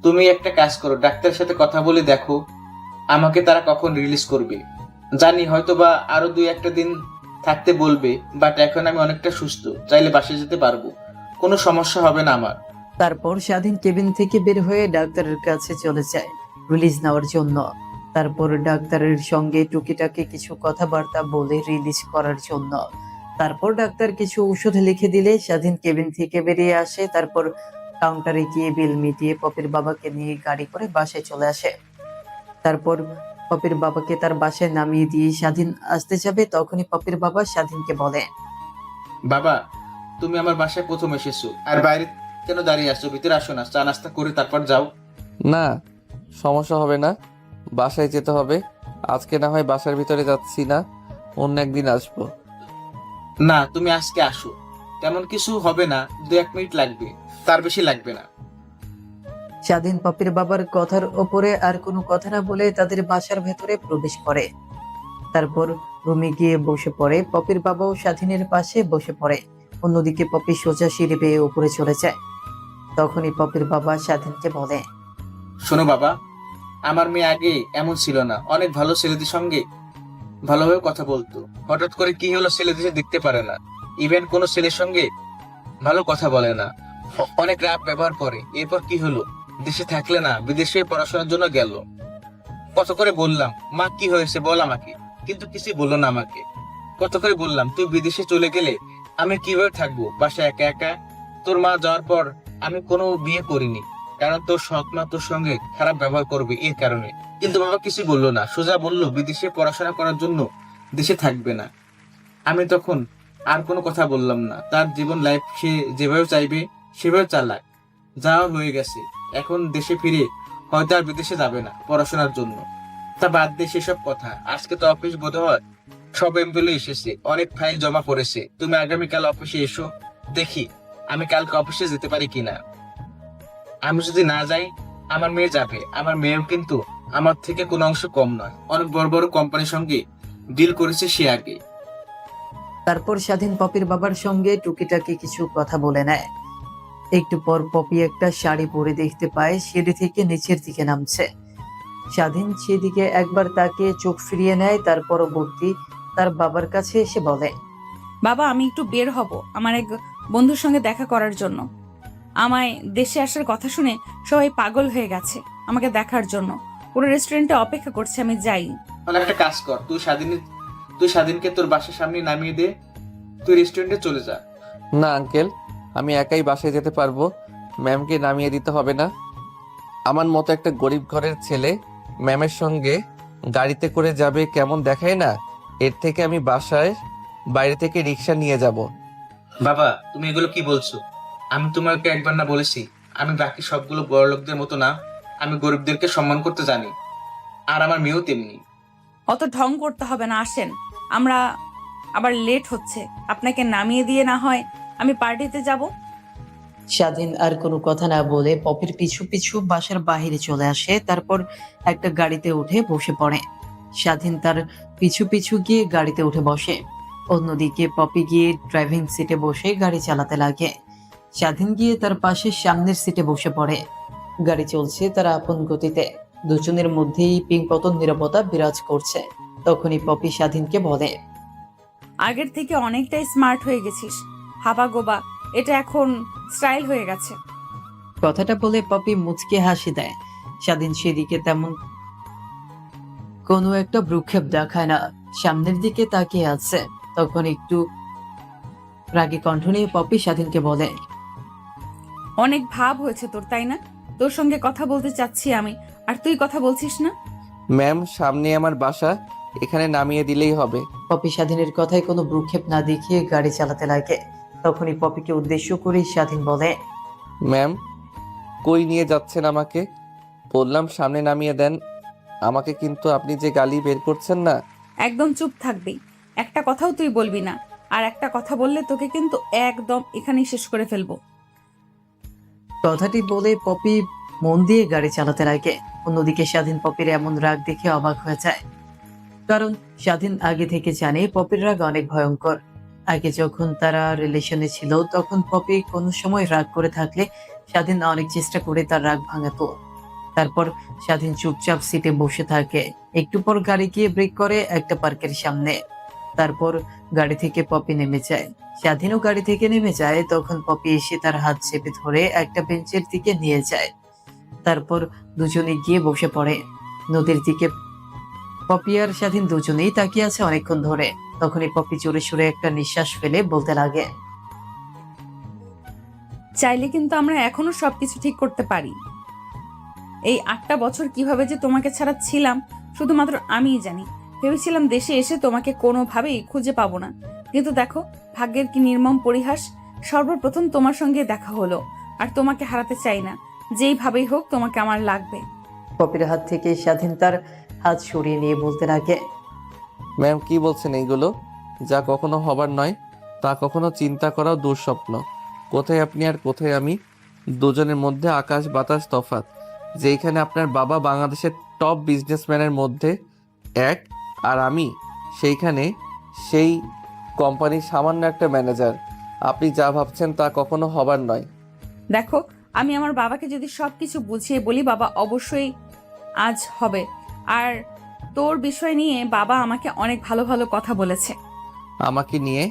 তুমি একটা কাজ করো, ডাক্তারের সাথে কথা বলে দেখো আমাকে তারা কখন রিলিজ করবে। জানি হয়তো বা আরো 2-1 দিন থাকতে বলবে, বাট এখন আমি অনেকটা সুস্থ, চাইলে বাসায় যেতে পারবো, কোনো সমস্যা হবে না আমার। তারপর স্বাধীন কেবিন থেকে বের হয়ে ডাক্তারের কাছে চলে যায় রিলিজ নেওয়ার জন্য। তারপর ডাক্তারের সঙ্গে টুকিটাকি কিছু কথাবার্তা বলে রিলিজ করার জন্য। তারপর ডাক্তার কিছু ওষুধ লিখে দিলে স্বাধীন কেবিন থেকে বেরিয়ে আসে। তারপর কাউন্টারে গিয়ে বিল মিটিয়ে পপির বাবাকে নিয়ে গাড়ি করে বাসায় চলে আসে। তারপর পপির বাবাকে তার বাসায় নামিয়ে দিয়ে স্বাধীন আসতে যাবে। তখনই পপির বাবা স্বাধীনকে বলে, বাবা, তুমি আমার বাসায় প্রথম এসেছো, আর বাইরে কেন দাঁড়িয়ে আসছো? ভিতরে আসো না, চা নাস্তা করে তারপর যাও। না, সমস্যা হবে না, বাসায় যেতে হবে। আজকে না হয় বাসার ভিতরে যাচ্ছি না, অন্য একদিন আসবো। না, তুমি আজকে আসো, তেমন কিছু হবে না, 2-1 মিনিট লাগবে, তার বেশি লাগবে না। স্বাধীন পপির বাবার কথার ওপরে আর কোনো কথা না বলে তাদের বাসার ভেতরে প্রবেশ করে। তারপর রুমে গিয়ে বসে পড়ে। পপির বাবাও স্বাধীনের পাশে বসে পড়ে। অন্যদিকে পপি সোজা সিঁড়ি বেয়ে উপরে চলে যায়। তখনই পপির বাবা স্বাধীনকে বলে, শোনো বাবা, আমার মেয়ে আগে এমন ছিল না, অনেক ভালো ছেলেদের সঙ্গে ভালোভাবে কথা বলতো। হঠাৎ করে কি হলো, ছেলেদের দেখতে পারে না, ইভেন কোনো ছেলের সঙ্গে ভালো কথা বলে না, অনেক রাপ ব্যবহার করে। এরপর কি হলো, দেশে থাকলে না বিদেশে পড়াশোনার জন্য গেল। কত করে বললাম, মা কি হয়েছে বল আমাকে, কিন্তু কিছু বললো না আমাকে। কত করে বললাম, তুই বিদেশে চলে গেলে আমি কিভাবে থাকবো বাসায় একা একা। তোর মা যাওয়ার পর আমি কোনো বিয়ে করিনি, কারণ তোর সৎ মা তোর সঙ্গে খারাপ ব্যবহার করবে এর কারণে। কিন্তু বাবা কিছু বললো না, সোজা বললো বিদেশে পড়াশোনা করার জন্য দেশে থাকবে না। আমি তখন আর কোনো কথা বললাম না, তার জীবন লাইফ সে যেভাবে চাইবে সেভাবে চালাক। যাওয়া হয়ে গেছে, এখন দেশে ফিরে হয়তো আর বিদেশে যাবে না পড়াশোনার জন্য। তা বাদ দিয়ে সেসব কথা, আজকে তো অফিস বোধহয় সব এমপ্লয়ি এসেছে, অনেক ফাইল জমা পড়েছে। তুমি আগামীকাল অফিসে এসো, দেখি আমি কালকে অফিসে যেতে পারি কিনা। আমি যদি না যাই, আমার মেয়ে যাবে। আমার মেয়েও কিন্তু আমার থেকে কোনো অংশ কম নয়, অনেক বড় বড় কোম্পানির সঙ্গে ডিল করেছে সে আগে। তারপর স্বাধীন পপির বাবার সঙ্গে টুকিটাকি কিছু কথা বলে নেয়। একটু পর পপি একটা শাড়ি পরে দেখতে পায় সিঁড়ি থেকে নিচের দিকে নামছে। স্বাধীন সেদিকে একবার তাকিয়ে চোখ ফিরিয়ে নেয়। তার পরবর্তী তার বাবার কাছে এসে বলে, বাবা, আমি একটু বের হব আমার এক বন্ধুর সঙ্গে দেখা করার জন্য। আমায় দেশে আসার কথা শুনে সবাই পাগল হয়ে গেছে আমাকে দেখার জন্য। পুরো রেস্টুরেন্টে অপেক্ষা করছে, আমি যাই। তাহলে একটা কাজ কর, তুই স্বাধীনকে তোর বাসার সামনে নামিয়ে দে, তুই রেস্টুরেন্টে চলে যা। না আঙ্কেল, আমি একাই বাসায় যেতে পারবো, ম্যামকে নামিয়ে দিতে হবে না। আমার মতো একটা গরিব ঘরের ছেলে ম্যামের সঙ্গে গাড়িতে করে যাবে, কেমন দেখায় না? এর থেকে আমি বাসায় বাইরে থেকে রিক্সা নিয়ে যাব। বাবা, তুমি এগুলো কি বলছো? আমি তোমাকে একবার না বলেছি আমি বাকি সবগুলো বড় লোকদের মতো না, আমি গরিবদেরকে সম্মান করতে জানি, আর আমার মেয়েও তেমনি। অত ঢং করতে হবে না, আসেন, আমরা আবার লেট হচ্ছে। আপনাকে নামিয়ে দিয়ে না হয় আমি পার্টিতে যাব। স্বাধীন আর কোনো কথা না বলে পপির পিছু পিছু বাসার বাইরে চলে আসে। তারপর একটা গাড়িতে উঠে বসে পড়ে। স্বাধীন তার পিছু পিছু গিয়ে গাড়িতে উঠে বসে। অন্যদিকে পপি গিয়ে ড্রাইভিং সিটে বসে গাড়ি চালাতে লাগে। স্বাধীন গিয়ে তার পাশে সামনের সিটে বসে পড়ে। গাড়ি চলছে তার আপন গতিতে। দুজনের মধ্যেই পিংপতন নীরবতা বিরাজ করছে। তখনই পপি স্বাধীনকে বলে, আগের থেকে অনেকটাই স্মার্ট হয়ে গেছিস, হাবা গোবা, এটা এখন স্টাইল হয়ে গেছে। কথাটা বলে পপি মুচকে হাসি দেয়। স্বাধীন সেদিকে তেমন কোনো একটা ভ্রুক্ষেপ দেখায় না, সামনের দিকে তাকিয়ে আছে। তখন একটু রাগী কণ্ঠ নিয়ে পপি স্বাধীনকে বলে, অনেক ভাব হয়েছে তোর, তাই না? তোর সঙ্গে কথা বলতে চাচ্ছি আমি, আর তুই কথা বলছিস না। ম্যাম, সামনে আমার বাসা, এখানে নামিয়ে দিলেই হবে। পপি স্বাধীনের কথায় কোনো ভ্রুক্ষেপ না দেখিয়ে গাড়ি চালাতে লাগে। তখনই পপিকে উদ্দেশ্য করে স্বাধীন বলে, ম্যাম, কই নিয়ে যাচ্ছেন আমাকে? বললাম সামনে নামিয়ে দেন আমাকে, কিন্তু আপনি যে গালি বের করছেন না। একদম চুপ থাকবি, একটা কথাও তুই বলবি না, আর একটা কথা বললে তোকে কিন্তু একদম এখানেই শেষ করে ফেলবো। কথাটি বলে পপি মন দিয়ে গাড়ি চালাতে লাগে। অন্যদিকে স্বাধীন পপির এমন রাগ দেখে অবাক হয়ে যায়, কারণ স্বাধীন আগে থেকে জানে পপির রাগ অনেক ভয়ঙ্কর। আগে যখন তারা রিলেশনে ছিল তখন পপি কোনো সময় রাগ করে থাকলে স্বাধীন অনেক চেষ্টা করে তার রাগ ভাঙাতো। তারপর স্বাধীন চুপচাপ সিটে বসে থাকে। একটু পর গাড়ি গিয়ে ব্রেক করে একটা পার্কের সামনে। তারপর গাড়ি থেকে পপি নেমে যায়। স্বাধীনও গাড়ি থেকে নেমে যায়। তখন পপি এসে তার হাত চেপে ধরে একটা বেঞ্চের দিকে নিয়ে যায়। তারপর দুজনে গিয়ে বসে পড়ে। নদীর দিকে পপি আর স্বাধীন দুজনেই তাকিয়ে আছে অনেকক্ষণ ধরে। তখনই পপি জোরে সুরে একটা নিঃশ্বাস ফেলে বলতে লাগে, চাইলে কিন্তু আমরা এখনো সবকিছু ঠিক করতে পারি। এই 8টা বছর কিভাবে যে তোমাকে ছাড়া ছিলাম শুধুমাত্র আমিই জানি। ভেবেছিলাম দেশে এসে তোমাকে কোনোভাবেই খুঁজে পাবো না, কিন্তু দেখো ভাগ্যের কি নির্মম পরিহাস। সর্বপ্রথম তোমার সঙ্গে দেখা হলো, আর তোমাকে হারাতে চাই না। যেইভাবেই হোক তোমাকে আমার লাগবে। পপির হাত থেকে স্বাধীন তার হাত সরিয়ে নিয়ে বলতে লাগে, ম্যাম কি বলছেন এইগুলো? যা কখনো হবার নয় তা কখনো চিন্তা করাও দুঃস্বপ্ন। কোথায় আপনি আর কোথায় আমি? দুজনের মধ্যে আকাশ বাতাস তফাৎ। যেইখানে আপনার বাবা বাংলাদেশের টপ বিজনেসম্যানের মধ্যে এক, আর আমি সেইখানে সেই কোম্পানির সামান্য একটা ম্যানেজার। আপনি যা ভাবছেন তা কখনো হবার নয়। দেখো, আমি আমার বাবাকে যদি সবকিছু বুঝিয়ে বলি, বাবা অবশ্যই আজ হবে। আর তোর বিষয় নিয়ে বাবা আমাকে অনেক ভালো ভালো কথা বলেছে। আমাকে নিয়ে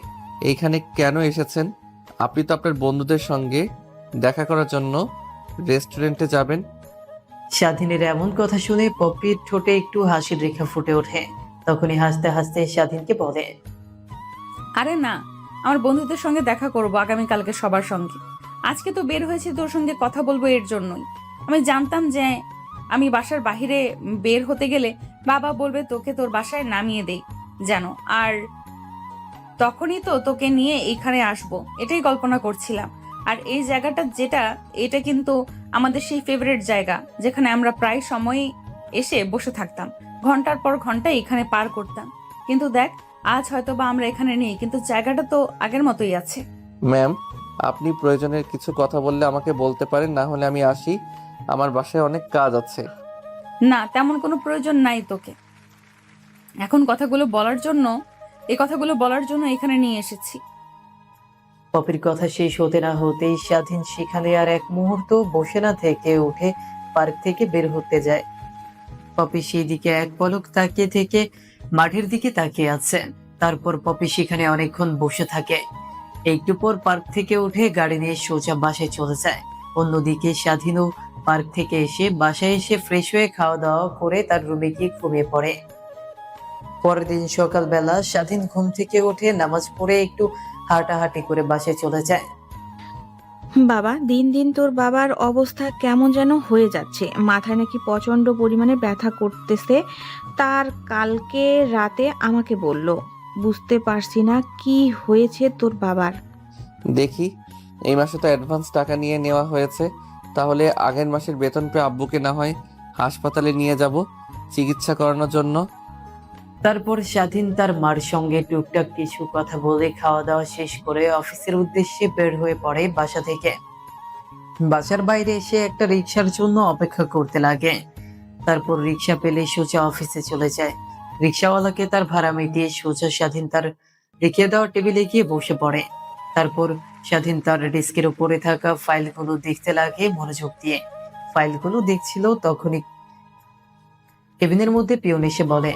এইখানে কেন এসেছেন? আপনি তো আপনার বন্ধুদের সঙ্গে দেখা করার জন্য রেস্টুরেন্টে যাবেন। স্বাধীনের এমন কথা শুনে পপির ঠোঁটে একটু হাসির রেখা ফুটে ওঠে। তখনই হাসতে হাসতে স্বাধীনকে বলে, আরে না, আমার বন্ধুদের সঙ্গে দেখা করব আগামীকালকে সবার সঙ্গে। আজকে তো বের হয়েছি তোর সঙ্গে কথা বলবো এর জন্যই। আমি জানতাম যে আমি বাসার বাহিরে বের হতে গেলে বাবা বলবে তোকে তোর বাসায় নামিয়ে দেই যেন, আর তখনই তো তোকে নিয়ে এইখানে আসবো, এটাই কল্পনা করছিলাম। আর এই জায়গাটা এটা কিন্তু আমাদের সেই ফেভারিট জায়গা, যেখানে আমরা প্রায় সময়ই এসে বসে থাকতাম, ঘন্টার পর ঘন্টা এখানে পার করতাম। কিন্তু দেখ, আজ হয়তো বা আমরা এখানে নেই, কিন্তু জায়গাটা তো আগের মতোই আছে। ম্যাম, আপনি প্রয়োজনের কিছু কথা বললে আমাকে বলতে পারেন, না হলে আমি আসি। আমার বাসায় অনেক কাজ আছে। না, তেমন কোনো প্রয়োজন নাই তোকে এখন এই কথাগুলো বলার জন্য এখানে নিয়ে এসেছি। পপির কথা শেষ হতে না হতেই স্বাধীন সেখানে আর এক মুহূর্ত বসে না থেকে উঠে পার্ক থেকে বের হতে যায়। পপি সেই দিকে এক পলক তাকিয়ে থেকে মাঠের দিকে তাকিয়ে আছে। তারপর পপি সেখানে অনেকক্ষণ বসে থাকে। একটু পর পার্ক থেকে উঠে গাড়ি নিয়ে সোজা বাসায় চলে যায়। অন্যদিকে স্বাধীনও পার্ক থেকে এসে বাসায় এসে ফ্রেশ হয়ে খাওয়া দাওয়া করে তার রুমে গিয়ে ঘুমিয়ে পড়ে। পরের দিন সকালবেলা স্বাধীন ঘুম থেকে উঠে নামাজ পড়ে একটু হাঁটাহাঁটি করে বাসায় চলে যায়। বাবা, দিন দিন তোর বাবার অবস্থা কেমন যেন হয়ে যাচ্ছে। মাথায় নাকি প্রচন্ড পরিমাণে ব্যথা করতেছে। তার কালকে রাতে আমাকে বলল। বুঝতে পারছি না কি হয়েছে তোর বাবার। দেখি, এই মাসে তো অ্যাডভান্স টাকা নিয়ে নেওয়া হয়েছে। তাহলে আগের মাসের বেতন পেয়ে আব্বুকে না হয় হাসপাতালে নিয়ে যাব চিকিৎসা করানোর জন্য। তারপর স্বাধীন তার মার সঙ্গে টুকটাক কিছু কথা বলে খাওয়া দাওয়া শেষ করে অফিসের উদ্দেশ্যে বের হয়ে পড়ে বাসা থেকে। বাসার বাইরে এসে একটা রিক্সার জন্য অপেক্ষা করতে লাগে। তারপর রিক্সা পেলে সোজা অফিসে চলে যায়। রিক্সাওয়ালাকে তার ভাড়া মিটিয়ে সোজা স্বাধীন তার রেখে দেওয়া টেবিলে গিয়ে বসে পড়ে। তারপর স্বাধীন তার ডেস্কের উপরে থাকা ফাইলগুলো দেখতে লাগে মনোযোগ দিয়ে। ফাইলগুলো দেখছিল, তখনই কেবিনের মধ্যে পিয়ন এসে বলে,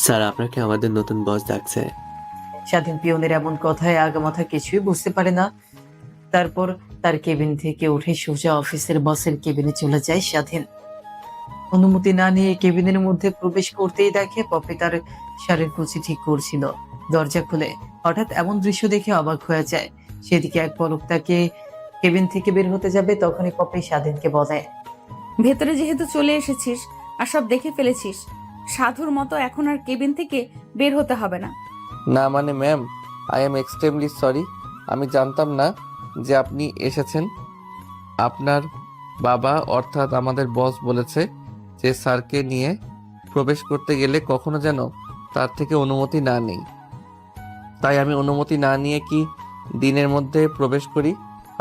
স্যার, আপনাকে আমাদের নতুন বস ডাকছে। স্বাধীন পিয়নের এমন কথায় আগামাথা কিছুই বুঝতে পারে না। তারপর তার কেবিন থেকে উঠে সোজা অফিসের বসের কেবিনে চলে যায় স্বাধীন। অনুমতি না নিয়ে কেবিনের মধ্যে প্রবেশ করতেই দেখে পপি তার শাড়ির কুচি ঠিক করছিল। দরজা খুলে হঠাৎ এমন দৃশ্য দেখে অবাক হয়ে যায়। সেদিকে এক পলক তাকে কেবিন থেকে বের হতে যাবে, তখনই পপি স্বাধীনকে বলে, ভেতরে যেহেতু চলে এসেছিস আর সব দেখে ফেলেছিস, সাধুর মতো এখন আর কেবিন থেকে বের হতে হবে না। না মানে ma'am, I am extremely sorry. আমি জানতাম না যে আপনি এসেছেন। আপনার বাবা অর্থাৎ আমাদের বস বলেছে যে স্যারকে নিয়ে প্রবেশ করতে গেলে কখনো যেন তার থেকে অনুমতি না নেই। তাই আমি অনুমতি না নিয়ে কি দিনের মধ্যে প্রবেশ করি।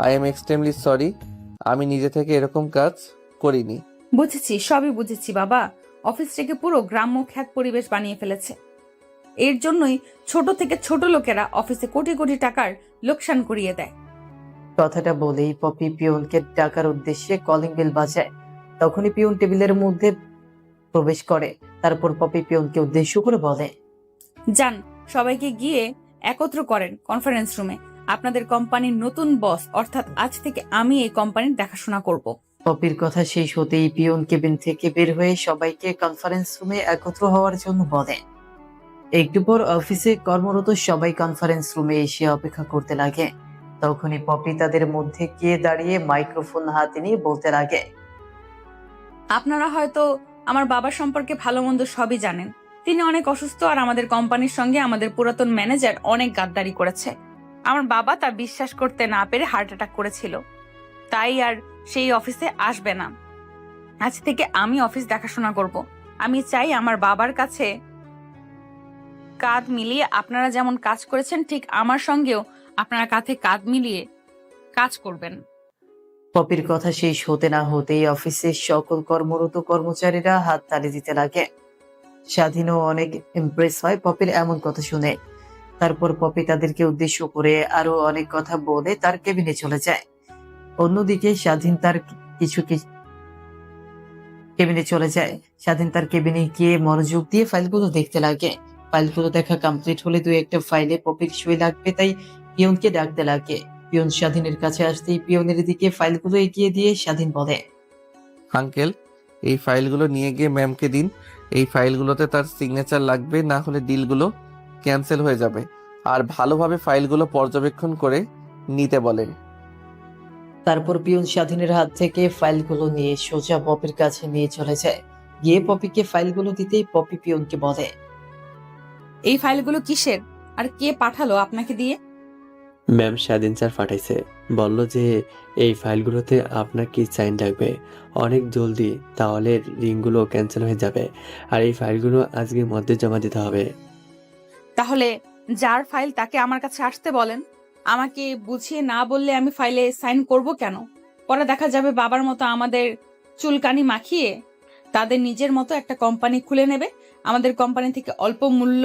I am extremely sorry. আমি নিজে থেকে এরকম কাজ করিনি। বুঝেছি, সবই বুঝেছি বাবা। অফিসটাকে পুরো গ্রাম্য খ্যাত পরিবেশ বানিয়ে ফেলেছে। এর জন্যই ছোট থেকে ছোট লোকেরা অফিসে কোটি কোটি টাকার লোকসান করিয়ে দেয়। কথাটা বলেই পপি পিয়নকে ডাকার উদ্দেশ্যে কলিং বেল বাজায়। তখনই পিয়ন টেবিলের মধ্যে প্রবেশ করে। তারপর পপি পিয়নকে উদ্দেশ্য করে বলে, যান, সবাইকে গিয়ে একত্র করেন কনফারেন্স রুমে। আপনাদের কোম্পানির নতুন বস, অর্থাৎ আজ থেকে আমি এই কোম্পানির দেখাশোনা করব। পপির কথা শেষ হতেই পিয়ন কেবিন থেকে বের হয়ে সবাইকে কনফারেন্স রুমে একত্র হওয়ার জন্য বলে। একটু পর অফিসে কর্মরত সবাই কনফারেন্স রুমে এসে অপেক্ষা করতে লাগে। তখনই পপি তাদের মধ্যে গিয়ে দাঁড়িয়ে মাইক্রোফোন হাতে নিয়ে বলতে লাগে, আপনারা হয়তো আমার বাবা সম্পর্কে ভালো মন্দ সবই জানেন। তিনি অনেক অসুস্থ, আর আমাদের কোম্পানির সঙ্গে আমাদের পুরাতন ম্যানেজার অনেক গাদ্দারি করেছে। আমার বাবা তা বিশ্বাস করতে না পেরে হার্ট অ্যাটাক করেছিল, তাই আর সেই অফিসে আসবে না। আজ থেকে আমি অফিস দেখাশোনা করব। আমি চাই আমার বাবার কাছে কাঁধ মিলিয়ে আপনারা যেমন কাজ করেছেন, ঠিক আমার সঙ্গেও আপনারা কাঁধে কাঁধ মিলিয়ে কাজ করবেন। পপির কথা শেষ হতে না হতেই অফিসের সকল কর্মরত কর্মচারীরা হাত তালি দিতে লাগে। স্বাধীনও অনেক ইমপ্রেস হয় পপির এমন কথা শুনে। তারপর পপি তাদেরকে উদ্দেশ্য করে আরো অনেক কথা বলে তার কেবিনে চলে যায়। অন্যদিকে স্বাধীন তার কেবিনে গিয়ে মনোযোগ দিয়ে ফাইলগুলো দেখতে লাগে। ফাইলগুলো দেখা কমপ্লিট হলে দুই একটা ফাইলে পপির সই লাগবে, তাই পিয়নকে ডাকতে লাগে। পিয়ন স্বাধীনের কাছে আসতেই পিয়নের দিকে ফাইলগুলো এগিয়ে দিয়ে স্বাধীন বলে, আঙ্কেল, এই ফাইলগুলো নিয়ে গিয়ে ম্যামকে দিন। এই ফাইলগুলোতে তার সিগনেচার লাগবে, না হলে ডিলগুলো ক্যান্সেল হয়ে যাবে। আর ভালোভাবে ফাইলগুলো পর্যবেক্ষণ করে নিতে বলেন। তারপর পিয়ন স্বাধীনের হাত থেকে ফাইলগুলো নিয়ে সোজা পপির কাছে নিয়ে চলে যায়। গিয়ে পপিকে ফাইলগুলো দিতেই পপি পিয়নকে বলে, এই ফাইলগুলো কিসের, আর কে পাঠালো আপনাকে দিয়ে? ম্যাম স্বাধীন স্যার পাঠাইছে, বলল যে এই ফাইলগুলোতে আপনার কি সাইন লাগবে অনেক জলদি, তাহলে রিংগুলো ক্যান্সেল হয়ে যাবে। আর এই ফাইলগুলো আজকের মধ্যে জমা দিতে হবে। তাহলে যার ফাইল তাকে আমার কাছে আসতে বলেন। আমাকে বুঝিয়ে না বললে আমি ফাইলে সাইন করব কেন? পরে দেখা যাবে বাবার মতো আমাদের চুলকানি মাখিয়ে তাদের নিজের মতো একটা কোম্পানি খুলে নেবে। আমাদের কোম্পানি থেকে অল্প মূল্য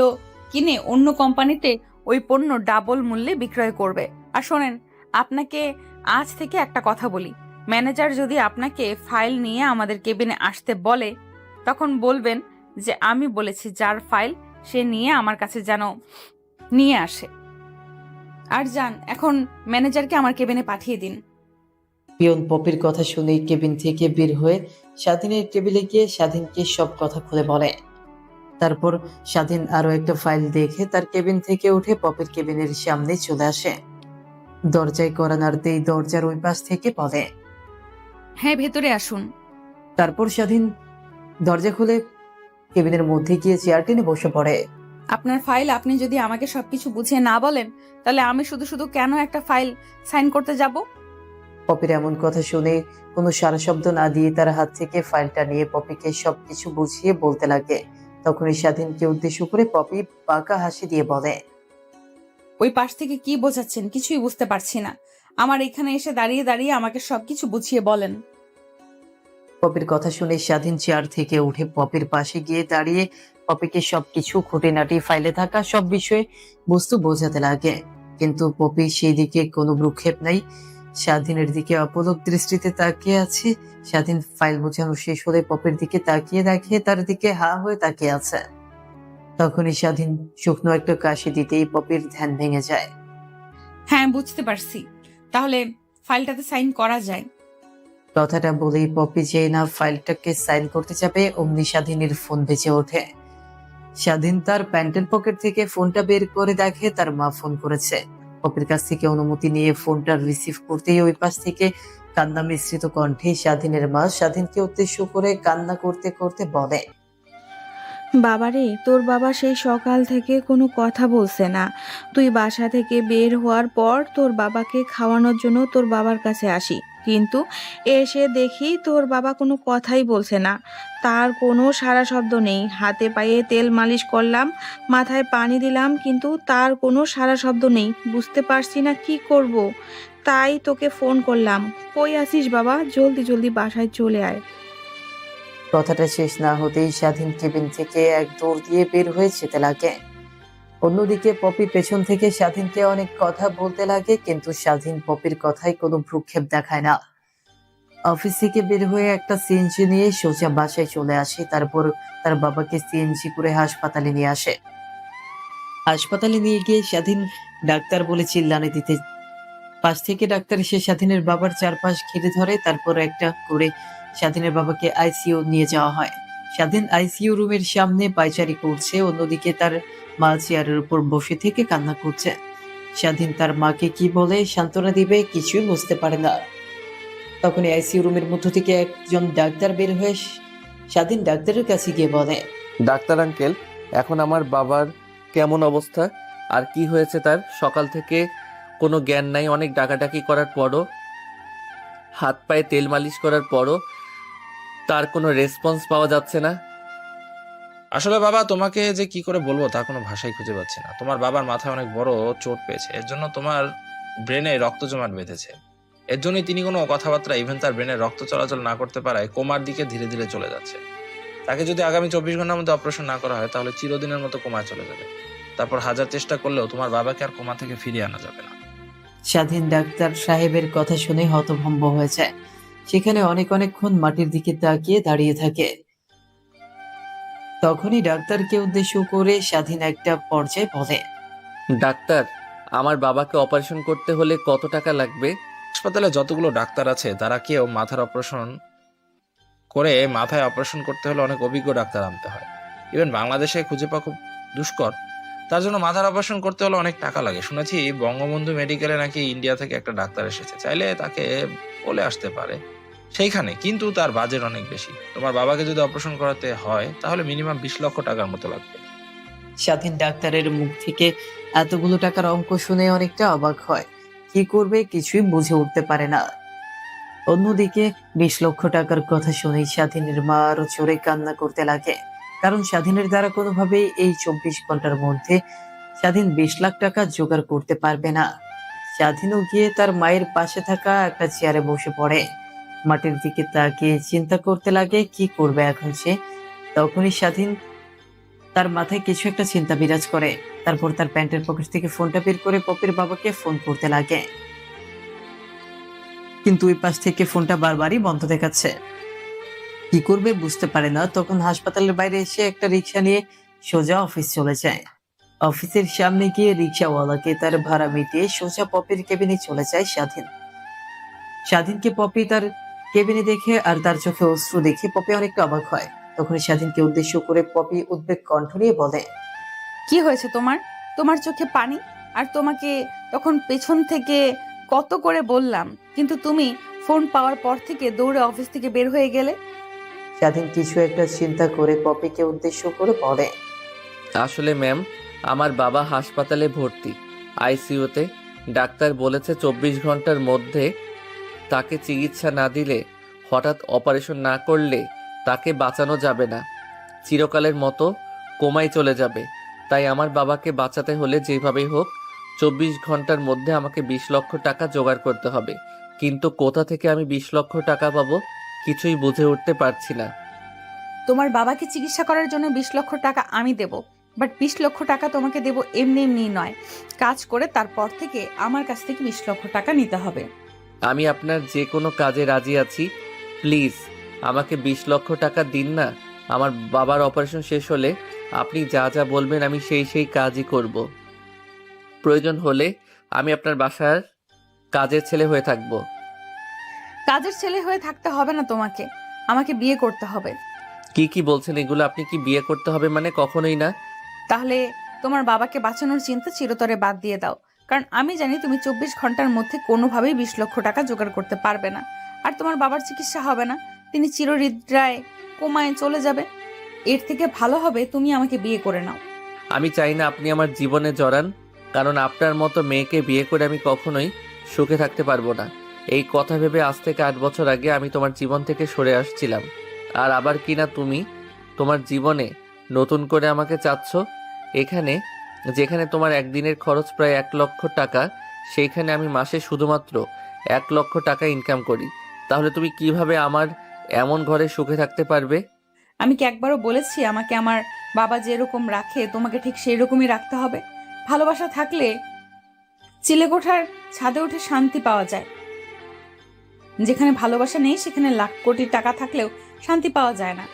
কিনে অন্য কোম্পানিতে ওই পণ্য ডাবল মূল্যে বিক্রয় করবে। আর শোনেন, আপনাকে আজ থেকে একটা কথা বলি, ম্যানেজার যদি আপনাকে ফাইল নিয়ে আমাদের কেবিনে আসতে বলে, তখন বলবেন যে আমি বলেছি যার ফাইল সে নিয়ে আমার কাছে যেন নিয়ে আসে। আর যান, এখন ম্যানেজারকে আমার কেবিনে পাঠিয়ে দিন। পিয়ন পপির কথা শুনে কেবিন থেকে বের হয়ে স্বাধীনের টেবিলে গিয়ে স্বাধীনকে সব কথা খুলে বলে। তারপর স্বাধীন আরো একটা ফাইল দেখে তার কেবিন থেকে উঠে পপির কেবিনের সামনে চলে আসে। দরজায় কড়া নাড়তেই দরজার ওই পাশ থেকে বলে, হ্যাঁ, ভেতরে আসুন। তারপর স্বাধীন দরজা খুলে কেবিনের মধ্যে গিয়ে চেয়ার টেনে বসে পড়ে। আপনার ফাইল আপনি যদি আমাকে সবকিছু বুঝিয়ে না বলেন, তাহলে আমি শুধু শুধু কেন একটা ফাইল সাইন করতে যাব? পপির এমন কথা শুনে কোনো সারা শব্দ না দিয়ে তার হাত থেকে ফাইলটা নিয়ে পপিকে সবকিছু বুঝিয়ে বলতে লাগে। তখনই স্বাধীনকে উদ্দেশ্য করে পপি বাঁকা হাসি দিয়ে বলে, ওই পাশ থেকে কি বোঝাচ্ছেন কিছুই বুঝতে পারছি না। আমার এখানে এসে দাঁড়িয়ে দাঁড়িয়ে আমাকে সবকিছু বুঝিয়ে বলেন। পপির কথা শুনে স্বাধীন চেয়ার থেকে উঠে পপির পাশে গিয়ে দাঁড়িয়ে পপিকে সবকিছু খুঁটিনাটি ফাইলে থাকা সব বিষয়ে বস্তু বোঝাতে লাগে। কিন্তু পপি সেই দিকে কোনো ভ্রুক্ষেপ নাই, স্বাধীনের দিকে অপলক দৃষ্টিতে তাকিয়ে আছে। স্বাধীন ফাইল বোঝানো শেষ হলে পপির দিকে তাকিয়ে দেখে তার দিকে হা হয়ে তাকিয়ে আছে। তখনই স্বাধীন শুকনো একটা কাশি দিতেই পপির ধ্যান ভেঙে যায়। হ্যাঁ, বুঝতে পারছি, তাহলে ফাইলটাতে সাইন করা যায়। কথাটা বলেই পপি যেই না ফাইলটাকে সাইন করতে যাবে, অমনি স্বাধীনের ফোন বেজে ওঠে। স্বাধীন তার প্যান্টের পকেট থেকে ফোনটা বের করে দেখে তার মা ফোন করেছে। পপির কাছ থেকে অনুমতি নিয়ে ফোনটা রিসিভ করতেই ওই পাশ থেকে কান্না মিশ্রিত কণ্ঠে স্বাধীনের মা স্বাধীনকে উদ্দেশ্য করে কান্না করতে করতে বলে, বাবারে, তোর বাবা সেই সকাল থেকে কোনো কথা বলছে না। তুই বাসা থেকে বের হওয়ার পর তোর বাবাকে খাওয়ানোর জন্য তোর বাবার কাছে আসি, কিন্তু এসে দেখি তোর বাবা কোনো কথাই বলছে না। তার কোনো সাড়া শব্দ নেই। হাতে পায়ে তেল মালিশ করলাম, মাথায় পানি দিলাম, কিন্তু তার কোনো সাড়া শব্দ নেই। বুঝতে পারছি না কি করব। তাই তোকে ফোন করলাম। কই আসিস বাবা? জলদি জলদি বাসায় চলে আয়। কথাটা শেষ না হতেই স্বাধীন কেবিন থেকে এক দৌড় দিয়ে বের হয়ে যেতে লাগে। অন্যদিকে পপি পেছন থেকে স্বাধীনকে অনেক কথা বলতে লাগে, কিন্তু স্বাধীন পপির কথায় কোনো ভ্রুক্ষেপ দেখায় না। অফিস থেকে বের হয়ে একটা সিএনজি নিয়ে সোজা বাসায় চলে আসে, তারপর তার বাবাকে সিএনজি করে হাসপাতালে নিয়ে আসে। হাসপাতালে নিয়ে গিয়ে স্বাধীন ডাক্তার বলে চিল্লানি দিতে পাশ থেকে ডাক্তার এসে স্বাধীনের বাবার চারপাশ ঘিরে ধরে, তারপর একটা করে স্বাধীনের বাবাকে আইসিইউ নিয়ে যাওয়া হয়। স্বাধীন আইসিইউ রুমের সামনে পায়চারি করছে, অন্যদিকে তার মা চেয়ারের উপর বসে থেকে কান্না করছে। স্বাধীন তার মাকে কি বলে সান্ত্বনা দিবে কিছুই বুঝতে পারে না। তখনই আইসিইউ রুমের মধ্য থেকে একজন ডাক্তার বের হয়ে স্বাধীন ডাক্তারের কাছে গিয়ে বলে, ডাক্তার আঙ্কেল, এখন আমার বাবার কেমন অবস্থা আর কি হয়েছে তার? সকাল থেকে কোনো জ্ঞান নাই, অনেক ডাকাডাকি করার পরও, হাত পায়ে তেল মালিশ করার পরও তার কোনো রেসপন্স পাওয়া যাচ্ছে না। আসলে বাবা, তোমাকে যে কি করে বলবো তা কোনো ভাষাই খুঁজে পাচ্ছি না। তোমার বাবার মাথায় অনেক বড় চোট পেয়েছে, এর জন্য তোমার ব্রেনে রক্ত জমাট বেঁধেছে। এর জন্যই তিনি কোনো কথাবার্তা, ইভেন তার ব্রেনে রক্ত চলাচল না করতে পারায় কোমার দিকে ধীরে ধীরে চলে যাচ্ছে। তাকে যদি আগামী 24 ঘন্টার মধ্যে অপারেশন না করা হয় তাহলে চিরদিনের মতো কোমায় চলে যাবে। তারপর হাজার চেষ্টা করলেও তোমার বাবাকে আর কোমা থেকে ফিরিয়ে আনা যাবে না। স্বাধীন ডাক্তার সাহেবের কথা শুনে হতভম্ব হয়ে যায়। সেখানে অনেকক্ষণ মাটির দিকে তাকিয়ে দাঁড়িয়ে থাকে। তখনই ডাক্তারকে উদ্দেশ্য করে স্বাধীন একটা পর্যায়ে বলে, ডাক্তার, আমার বাবাকে অপারেশন করতে হলে কত টাকা লাগবে? হাসপাতালে যতগুলো ডাক্তার আছে তারা কেউ মাথায় অপারেশন করতে হলে অনেক অভিজ্ঞ ডাক্তার আনতে হয়। ইভেন বাংলাদেশে খুঁজে পাওয়া খুব দুষ্কর। তার জন্য মাথার অপারেশন করতে হলে অনেক টাকা লাগে। শুনেছি বঙ্গবন্ধু মেডিকেলে নাকি ইন্ডিয়া থেকে একটা ডাক্তার এসেছে, চাইলে তাকে বলে আসতে পারে সেইখানে, কিন্তু তার বাজেট অনেক বেশি। তোমার বাবাকে যদি অপারেশন করাতে হয় তাহলে মিনিমাম 20 লক্ষ টাকার মতো লাগবে। স্বাধীন ডাক্তারের মুখ থেকে এতগুলো টাকার অঙ্ক শুনে অনেকটা অবাক হয়। কি করবে কিছুই বুঝে উঠতে পারে না। অন্যদিকে 20 লক্ষ টাকার কথা শুনেই স্বাধীনের মা আরো জোরে কান্না করতে লাগে, কারণ স্বাধীনের দ্বারা কোনোভাবেই এই 24 ঘন্টার মধ্যে স্বাধীন 20 লাখ টাকা জোগাড় করতে পারবে না। স্বাধীনও গিয়ে তার মায়ের পাশে থাকা একটা চেয়ারে বসে পড়ে, মাটির দিকে তাকিয়ে চিন্তা করতে লাগে কি করবে এখন সে। তখনই স্বাধীন তার মাথায় কিছু একটা চিন্তা বিরাজ করে, তারপর তার প্যান্টের পকেট থেকে ফোনটা বের করে পপির বাবাকে ফোন করতে লাগে, কিন্তু ওই পাশ থেকে ফোনটা বারবারই বন্ধ দেখাচ্ছে। কি করবে বুঝতে পারে না। তখন হাসপাতালের বাইরে এসে একটা রিক্সা নিয়ে সোজা অফিস চলে যায়। অফিসের সামনে গিয়ে রিক্সাওয়ালাকে তার ভাড়া মিটিয়ে সোজা পপির কেবিনে চলে যায় স্বাধীন। স্বাধীনকে পপি তার কেবিনে দেখে আর তার চোখে অশ্রু দেখে পপি অনেকটা অবাক হয়। তখন স্বাধীনকে উদ্দেশ্য করে পপি উদ্বেগ কণ্ঠ নিয়ে বলে, কি হয়েছে তোমার? তোমার চোখে পানি? আর তোমাকে তখন পেছন থেকে কত করে বললাম, কিন্তু তুমি ফোন পাওয়ার পর থেকে দৌড়ে অফিস থেকে বের হয়ে গেলে। স্বাধীন কিছু একটা চিন্তা করে পপিকে উদ্দেশ্য করে বলে, আসলে ম্যাম, আমার বাবা হাসপাতালে ভর্তি, আইসিইউতে। ডাক্তার বলেছে 24 ঘন্টার মধ্যে তাকে চিকিৎসা না দিলে, হঠাৎ অপারেশন না করলে তাকে বাঁচানো যাবে না, চিরকালের মতো কোমায় চলে যাবে। তাই আমার বাবাকে বাঁচাতে হলে যেভাবেই হোক 24 ঘন্টার মধ্যে আমাকে 20 লক্ষ টাকা জোগাড় করতে হবে। কিন্তু কোথা থেকে আমি 20 লক্ষ টাকা পাবো কিছুই বুঝে উঠতে পারছি না। তোমার বাবাকে চিকিৎসা করার জন্য 20 লক্ষ টাকা আমি দেব, বাট 20 লক্ষ টাকা তোমাকে দেব এমনি এমনি নয়, কাজ করে তারপর থেকে আমার কাছ থেকে 20 লক্ষ টাকা নিতে হবে। আমি আপনার যে কোনো কাজে রাজি আছি, প্লিজ আমাকে 20 লক্ষ টাকা দিন না। আমার বাবার অপারেশন শেষ হলে আপনি যা যা বলবেন আমি সেই কাজই করব। প্রয়োজন হলে আমি আপনার বাসার কাজের ছেলে হয়ে থাকব। কাজের ছেলে হয়ে থাকতে হবে না তোমাকে, আমাকে বিয়ে করতে হবে। কি বলছেন এগুলো? আপনি কি বিয়ে করতে হবে মানে? কখনোই না। তাহলে তোমার বাবাকে বাঁচানোর চিন্তা চিরতরে বাদ দিয়ে দাও, কারণ আমি জানি তুমি 24 ঘন্টার মধ্যে কোনোভাবেই 20 লক্ষ টাকা জোগাড় করতে পারবে না। আর তোমার বাবার চিকিৎসা হবে না, তিনি চিরনিদ্রায় কোমায় চলে যাবে। এর থেকে ভালো হবে তুমি আমাকে বিয়ে করে নাও। আমি চাই না আপনি আমার জীবনে জড়ান, কারণ আপনার মতো মেয়েকে বিয়ে করে আমি কখনোই সুখে থাকতে পারবো না। এই কথা ভেবে আজ থেকে 8 বছর আগে আমি তোমার জীবন থেকে সরে আসছিলাম, আর আবার কিনা তুমি তোমার জীবনে নতুন করে আমাকে চাচ্ছ। যেখানে তোমার একদিনের খরচ প্রায় 1 লক্ষ টাকা, সেইখানে আমি মাসে শুধুমাত্র 1 লক্ষ টাকা ইনকাম করি। তাহলে তুমি কিভাবে আমার এমন ঘরে সুখে থাকতে পারবে? আমি কি একবারও বলেছি আমাকে আমার বাবা যেরকম রাখে তোমাকে ঠিক সেই রকমই রাখতে হবে? ভালোবাসা থাকলে চিলেকোঠার ছাদে উঠে শান্তি পাওয়া যায়। যেখানে ভালোবাসা নেই সেখানে লাখ কোটি টাকা থাকলেও শান্তি পাওয়া যায় না।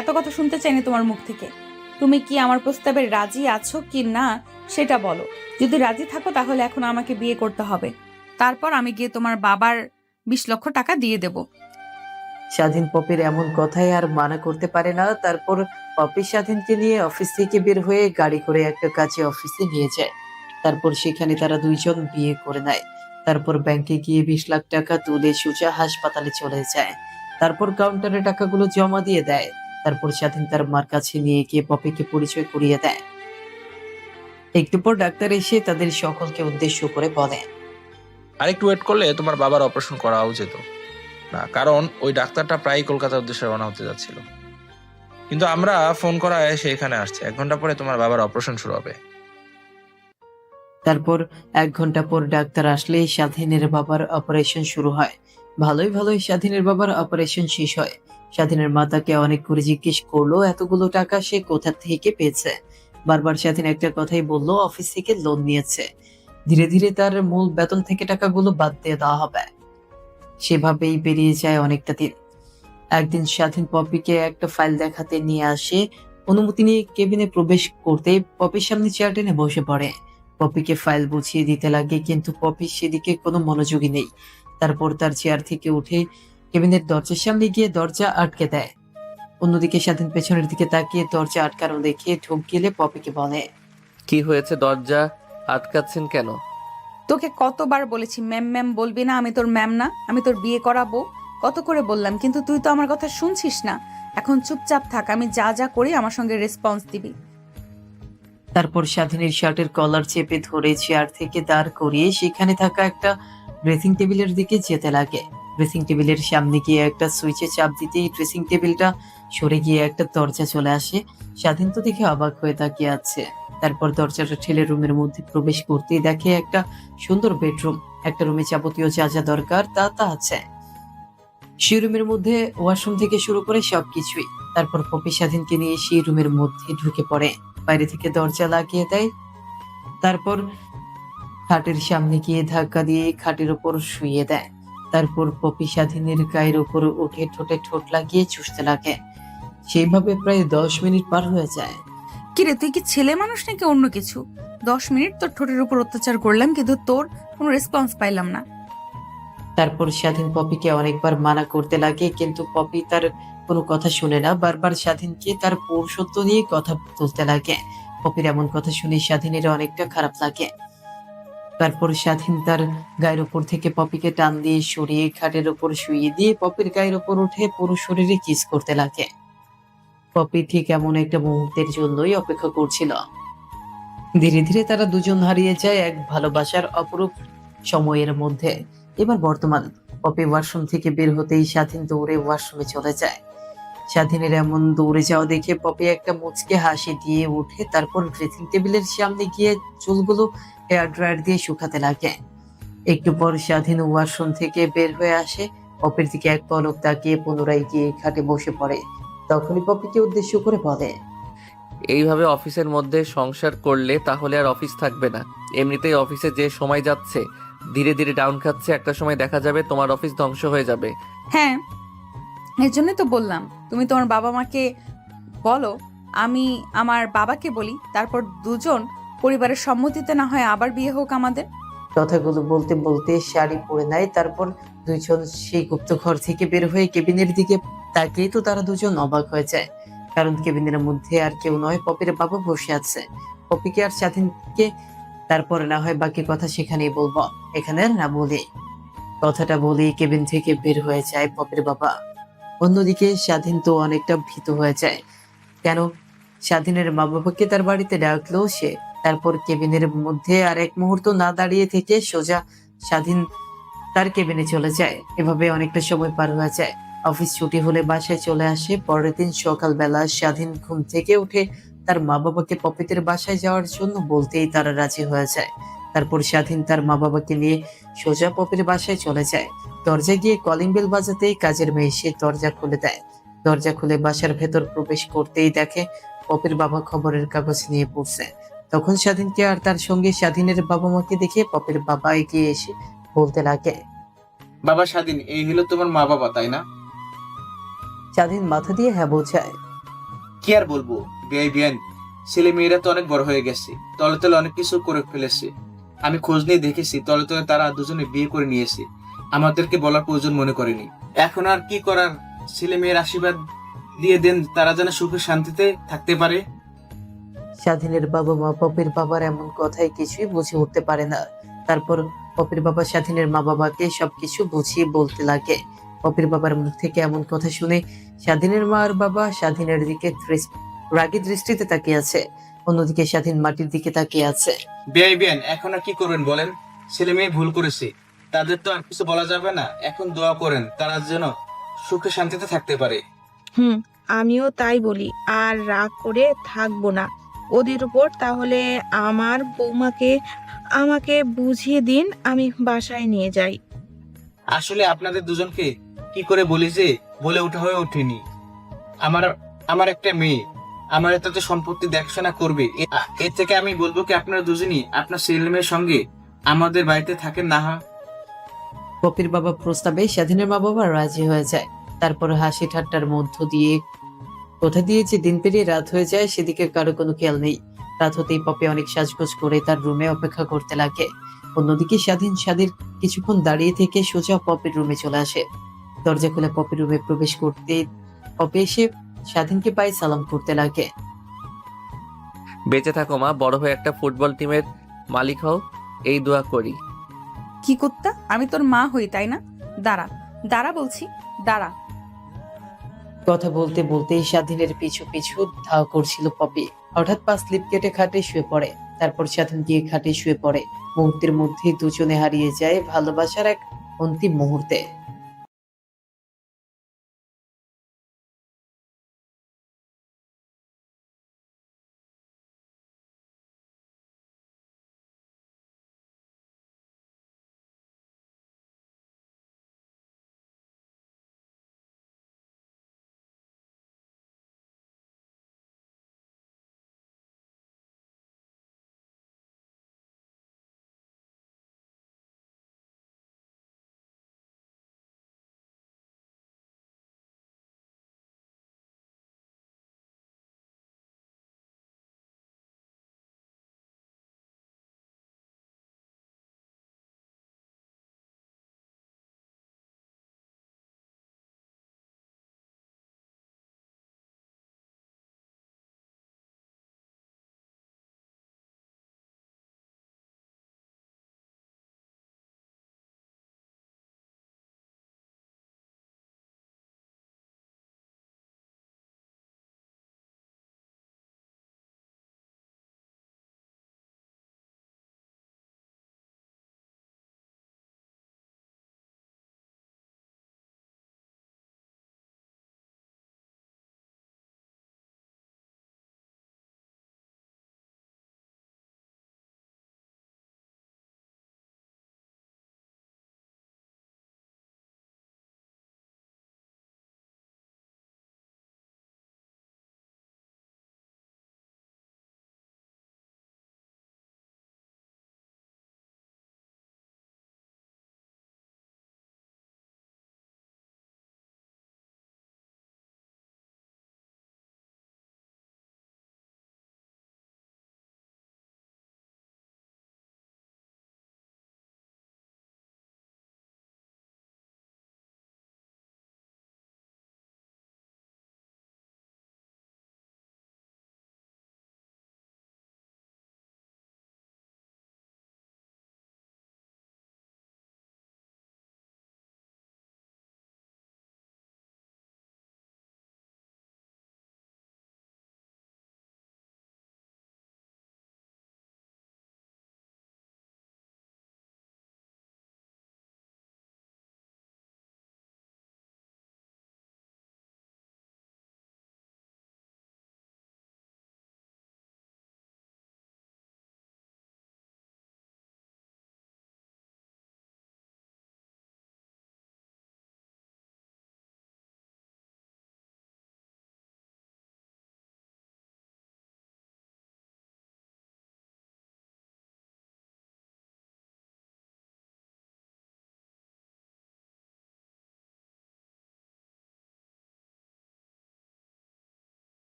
এত কথা শুনতে চাইনি তোমার মুখ থেকে। তুমি কি আমার প্রস্তাবে রাজি আছো কি না সেটা বলো। যদি রাজি থাকো তাহলে এখন আমাকে বিয়ে করতে হবে, তারপর আমি গিয়ে তোমার বাবার 20 লক্ষ টাকা দিয়ে দেব। স্বাধীন পপির এমন কথাই আর মানা করতে পারে না। তারপর পপি স্বাধীনকে নিয়ে অফিস থেকে বের হয়ে গাড়ি করে একটা কাছে অফিসে নিয়ে যায়। তারপর সেখানে তারা দুইজন বিয়ে করে নেয়। তারপর ব্যাংকে গিয়ে 20 লাখ টাকা তুলে সোজা হাসপাতালে চলে যায়। তারপর কাউন্টারে টাকাগুলো জমা দিয়ে দেয়। তারপর স্বাধীন তার মার কাছে নিয়ে গিয়ে পপিকে পরিচয় করিয়ে দেয়। একটু পর ডাক্তার এসে তাদের সকলকে উদ্দেশ্য করে বলে, আরেকটু ওয়েট করলে তোমার বাবার অপারেশন করা যেত না, কারণ ওই ডাক্তারটা প্রায় কলকাতার উদ্দেশ্যে রওনা হতে যাচ্ছিল। কিন্তু আমরা ফোন করায় সে এখানে আসছে। 1 ঘন্টা পরে তোমার বাবার অপারেশন শুরু হবে। তারপর 1 ঘন্টা পর ডাক্তার আসলে স্বাধীনের বাবার অপারেশন শুরু হয়। ভালোই স্বাধীনের বাবার অপারেশন শেষ হয়। স্বাধীনের মা তাকে অনেক করে জিজ্ঞেস করলো এতগুলো টাকা সে কোথা থেকে পেয়েছে। বারবার স্বাধীন একটা কথাই বললো, অফিস থেকে লোন নিয়েছে। ধীরে ধীরে তার মূল বেতন থেকে টাকাগুলো বাদ দিয়ে দেওয়া হবে। সেভাবেই বেরিয়ে যায় অনেকটা দিন। একদিন স্বাধীন পপিকে একটা ফাইল দেখাতে নিয়ে আসে। অনুমতি নিয়ে কেবিনে প্রবেশ করতে পপির সামনে চেয়ার টেনে বসে পড়ে। পপিকে ফাইল বুঝিয়ে দিতে লাগে, কিন্তু পপি সেদিকে কোনো মনোযোগী নেই। তারপর তার চেয়ার থেকে উঠে কেবিনের দরজার সামনে গিয়ে দরজা আটকে দেয়। অন্যদিকে স্বাধীন পেছনের দিকে তাকিয়ে দরজা আটকানো দেখে ঢোক গেলে পপিকে বলে, কি হয়েছে, দরজা আটকাচ্ছেন কেন? তোকে কতবার বলেছি ম্যাম ম্যাম বলবি না, আমি তোর ম্যাম না, আমি তোর বিয়ে করাবো। কত করে বললাম, কিন্তু তুই তো আমার কথা শুনছিস না। এখন চুপচাপ থাক, আমি যা যা করি আমার সঙ্গে রেসপন্স দিবি। তারপর স্বাধীনের শার্টের কলার চেপে ধরে চেয়ার থেকে দাঁড় করিয়ে সেখানে থাকা একটা ড্রেসিং টেবিলের দিকে যেতে লাগে। ড্রেসিং টেবিলের সামনে গিয়ে একটা সুইচে চাপ দিতেই ড্রেসিং টেবিলটা সরে গিয়ে একটা দরজা চলে আসে। স্বাধীন তো দেখে অবাক হয়ে তাকিয়ে আছে। তারপর দরজাটা ঠেলে রুমের মধ্যে প্রবেশ করতেই দেখে একটা সুন্দর বেডরুম। একটা রুমে যাবতীয় যা যা দরকার তা তা আছে। সেই রুমের মধ্যে ওয়াশরুম থেকে শুরু করে সবকিছুই। তারপর পপি স্বাধীনকে নিয়ে সেই রুমের মধ্যে ঢুকে পড়ে, বাইরে থেকে দরজা লাগিয়ে দেয়। তারপর খাটের সামনে গিয়ে ধাক্কা দিয়ে খাটের উপর শুইয়ে দেয়। তারপর পপি স্বাধীনের গায়ের উপর উঠে ঠোঁটে ঠোঁট লাগিয়ে চুষতে লাগে। সেইভাবে প্রায় 10 মিনিট পার হয়ে যায়। কিরে, তুই কি ছেলে মানুষ নাকি অন্য কিছু? 10 মিনিট তোর ঠোঁটের উপর অত্যাচার করলাম, কিন্তু তোর কোনো রেসপন্স পাইলাম না। তারপর স্বাধীন পপিকে অনেকবার মানা করতে লাগে, কিন্তু পপি তার কোনো কথা শুনে না। বারবার স্বাধীনকে তার পৌরুষত্ব নিয়ে কথা বলতে লাগে। পপির এমন কথা শুনে স্বাধীনের অনেকটা খারাপ লাগে। তারপর স্বাধীন তার গায়ের উপর থেকে পপিকে টান দিয়ে সরিয়ে খাটের উপর শুইয়ে দিয়ে পপির গায়ের উপর উঠে পুরো শরীরে কিস করতে লাগে। পপি ঠিক এমন একটা মুহূর্তের জন্যই অপেক্ষা করছিল। ধীরে ধীরে তারা দুজন হারিয়ে যায় এক ভালোবাসার অপরূপ সময়ের মধ্যে। এবার বর্তমান। পপি ওয়াশরুম থেকে বের হতেই স্বাধীন দৌড়ে ওয়াশরুমে চলে যায়। স্বাধীনের এমন দৌড়ে যাওয়া দেখে পপি একটা মুচকে হাসি দিয়ে উঠে তারপর ড্রেসিং টেবিলের সামনে গিয়ে চুলগুলো হেয়ার ড্রায়ার দিয়ে শুকাতে লাগে। একটু পর স্বাধীন ওয়াশরুম থেকে বের হয়ে আসে। পপির দিকে এক পলক তাকিয়ে পুনরায় গিয়ে খাটে বসে পড়ে। তখনই পপিকে উদ্দেশ্য করে বলে, এইভাবে অফিসের মধ্যে সংসার করলে তাহলে আর অফিস থাকবে না। এমনিতেই অফিসে যে সময় যাচ্ছে ধীরে ধীরে ডাউন খাচ্ছে, একটা সময় দেখা যাবে তোমার অফিস ধ্বংস হয়ে যাবে। হ্যাঁ, এর জন্যই তো বললাম তুমি তোমার বাবা মাকে বলো, আমি আমার বাবাকে বলি, তারপর দুজন পরিবারের সম্মতিতে না হয় আবার বিয়ে হোক আমাদের। কথাগুলো বলতে বলতে শাড়ি পরে নেয়। তারপর দুইজন সেই গুপ্ত ঘর থেকে বের হয়ে কেবিনের দিকে তাকিয়ে তো তারা দুজন অবাক হয়ে যায়, কারণ কেবিনের মধ্যে আর কেউ নয়, পপির বাবা বসে আছে। পপিকে আর স্বাধীনকে তারপরে না হয় বাকি কথা সেখানেই বলবো, এখানে আর না বলে। কথাটা বলে কেবিন থেকে বের হয়ে যায় পপির বাবা। অন্যদিকে স্বাধীন তো অনেকটা ভীত হয়ে যায়, কেন স্বাধীনের মা বাবাকে তার বাড়িতে ডাকলো সে। তারপর কেবিনের মধ্যে আর এক মুহূর্ত না দাঁড়িয়ে থেকে সোজা স্বাধীন তার কেবিনে চলে যায়। এভাবে অনেকটা সময় পার হয়ে যায়। অফিস ছুটি হলে বাসায় চলে আসে। পরের দিন সকালবেলা স্বাধীন ঘুম থেকে উঠে তার মা বাবাকে পপিদের বাসায় যাওয়ার জন্য বলতেই তারা রাজি হয়ে যায়। তারপর স্বাধীন তার মা বাবাকে নিয়ে সোজা পপির বাসায় চলে যায়। দরজায় গিয়ে কলিং বেল বাজাতেই কাজের মেয়ে এসে দরজা খুলে দেয়। দরজা খুলে বাসার ভেতর প্রবেশ করতেই দেখে পপির বাবা খবরের কাগজ নিয়ে পড়ছে। তখন স্বাধীনকে আর তার সঙ্গে স্বাধীনের বাবা মাকে দেখে পপির বাবা এগিয়ে এসে বলতে লাগে। বাবা স্বাধীন, এই হলো তোমার মা বাবা, তাই না? স্বাধীন মাথা দিয়ে হ্যাঁ বোঝায়। কি আর বলবো বিয়ান, ছেলে মেয়েরা তো অনেক বড় হয়ে গেছে, তলে তলে অনেক কিছু করে ফেলেছে। আমি খোঁজ নিয়ে দেখেছি, তলে তলে তারা দুজনে বিয়ে করে নিয়েছে। আমাদেরকে বলার প্রয়োজন মনে করেনি। এখন আর কি করার, ছেলে মেয়ের আশীর্বাদ দিয়ে দেন, তারা যেন সুখে শান্তিতে থাকতে পারে। স্বাধীনের বাবা মা পপির বাবার এমন কথাই কিছুই বুঝে উঠতে পারে না। তারপর পপির বাবা স্বাধীনের মা বাবাকে সবকিছু বুঝিয়ে বলতে লাগে। পপির বাবার মুখ থেকে এমন কথা শুনে স্বাধীনের মা আর বাবা স্বাধীনের দিকে রাগী দৃষ্টিতে তাকিয়ে আছে। অন্যদিকে স্বাধীন মাটির দিকে তাকিয়ে আছে। বিয়ান, এখন আর কি করবেন বলেন? ছেলে মেয়ে ভুল করেছে, তাদের তো আর কিছু বলা যাবে না। এখন দোয়া করেন তারা যেন সুখে শান্তিতে থাকতে পারে। আমিও তাই বলি, আর রাগ করে থাকবো না ওদের উপর। তাহলে আমার বৌমাকে আমাকে বুঝিয়ে দিন, আমি বাসায় নিয়ে যাই। আসলে আপনাদের দুজনকে কি করে বলি যে বলে ওঠা হয়ে ওঠেনি। আমার একটা মেয়ে, আমার এটাতে সম্পত্তি দেখাশোনা করবে। এর থেকে আমি বলবো কি আপনারা দুজনই আপনার ছেলে মেয়ের সঙ্গে আমাদের বাড়িতে থাকেন না। পপির বাবা প্রস্তাবে স্বাধীনের মা বাবা রাজি হয়ে যায়। তারপর হাসি ঠাট্টার মধ্য দিয়ে কোথা দিয়ে যে দিন পেরিয়ে রাত হয়ে যায় সেদিকে কারো কোনো খেয়াল নেই। রাত হতেই পপি অনেক সাজগোজ করে তার রুমে অপেক্ষা করতে লাগে। অন্যদিকে স্বাধীন কিছুক্ষণ দাঁড়িয়ে থেকে সোজা পপির রুমে চলে আসে। দরজা খুলে পপির রুমে প্রবেশ করতে পপি এসে স্বাধীনকে পায়ে সালাম করতে লাগে। বেঁচে থাকো মা, বড় হয়ে একটা ফুটবল টিমের মালিক হও, এই দোয়া করি। কি করতা? আমি তোর মা হই, তাই না? দাঁড়া দাঁড়া বলছি, দাঁড়া। কথা বলতে বলতেই স্বাধীনের পিছু পিছু ধাওয়া করছিল পপি। হঠাৎ পা স্লিপ কেটে খাটে শুয়ে পড়ে। তারপর স্বাধীন গিয়ে খাটে শুয়ে পড়ে। মুহূর্তের মধ্যে দুজনে হারিয়ে যায় ভালোবাসার এক অন্তিম মুহূর্তে।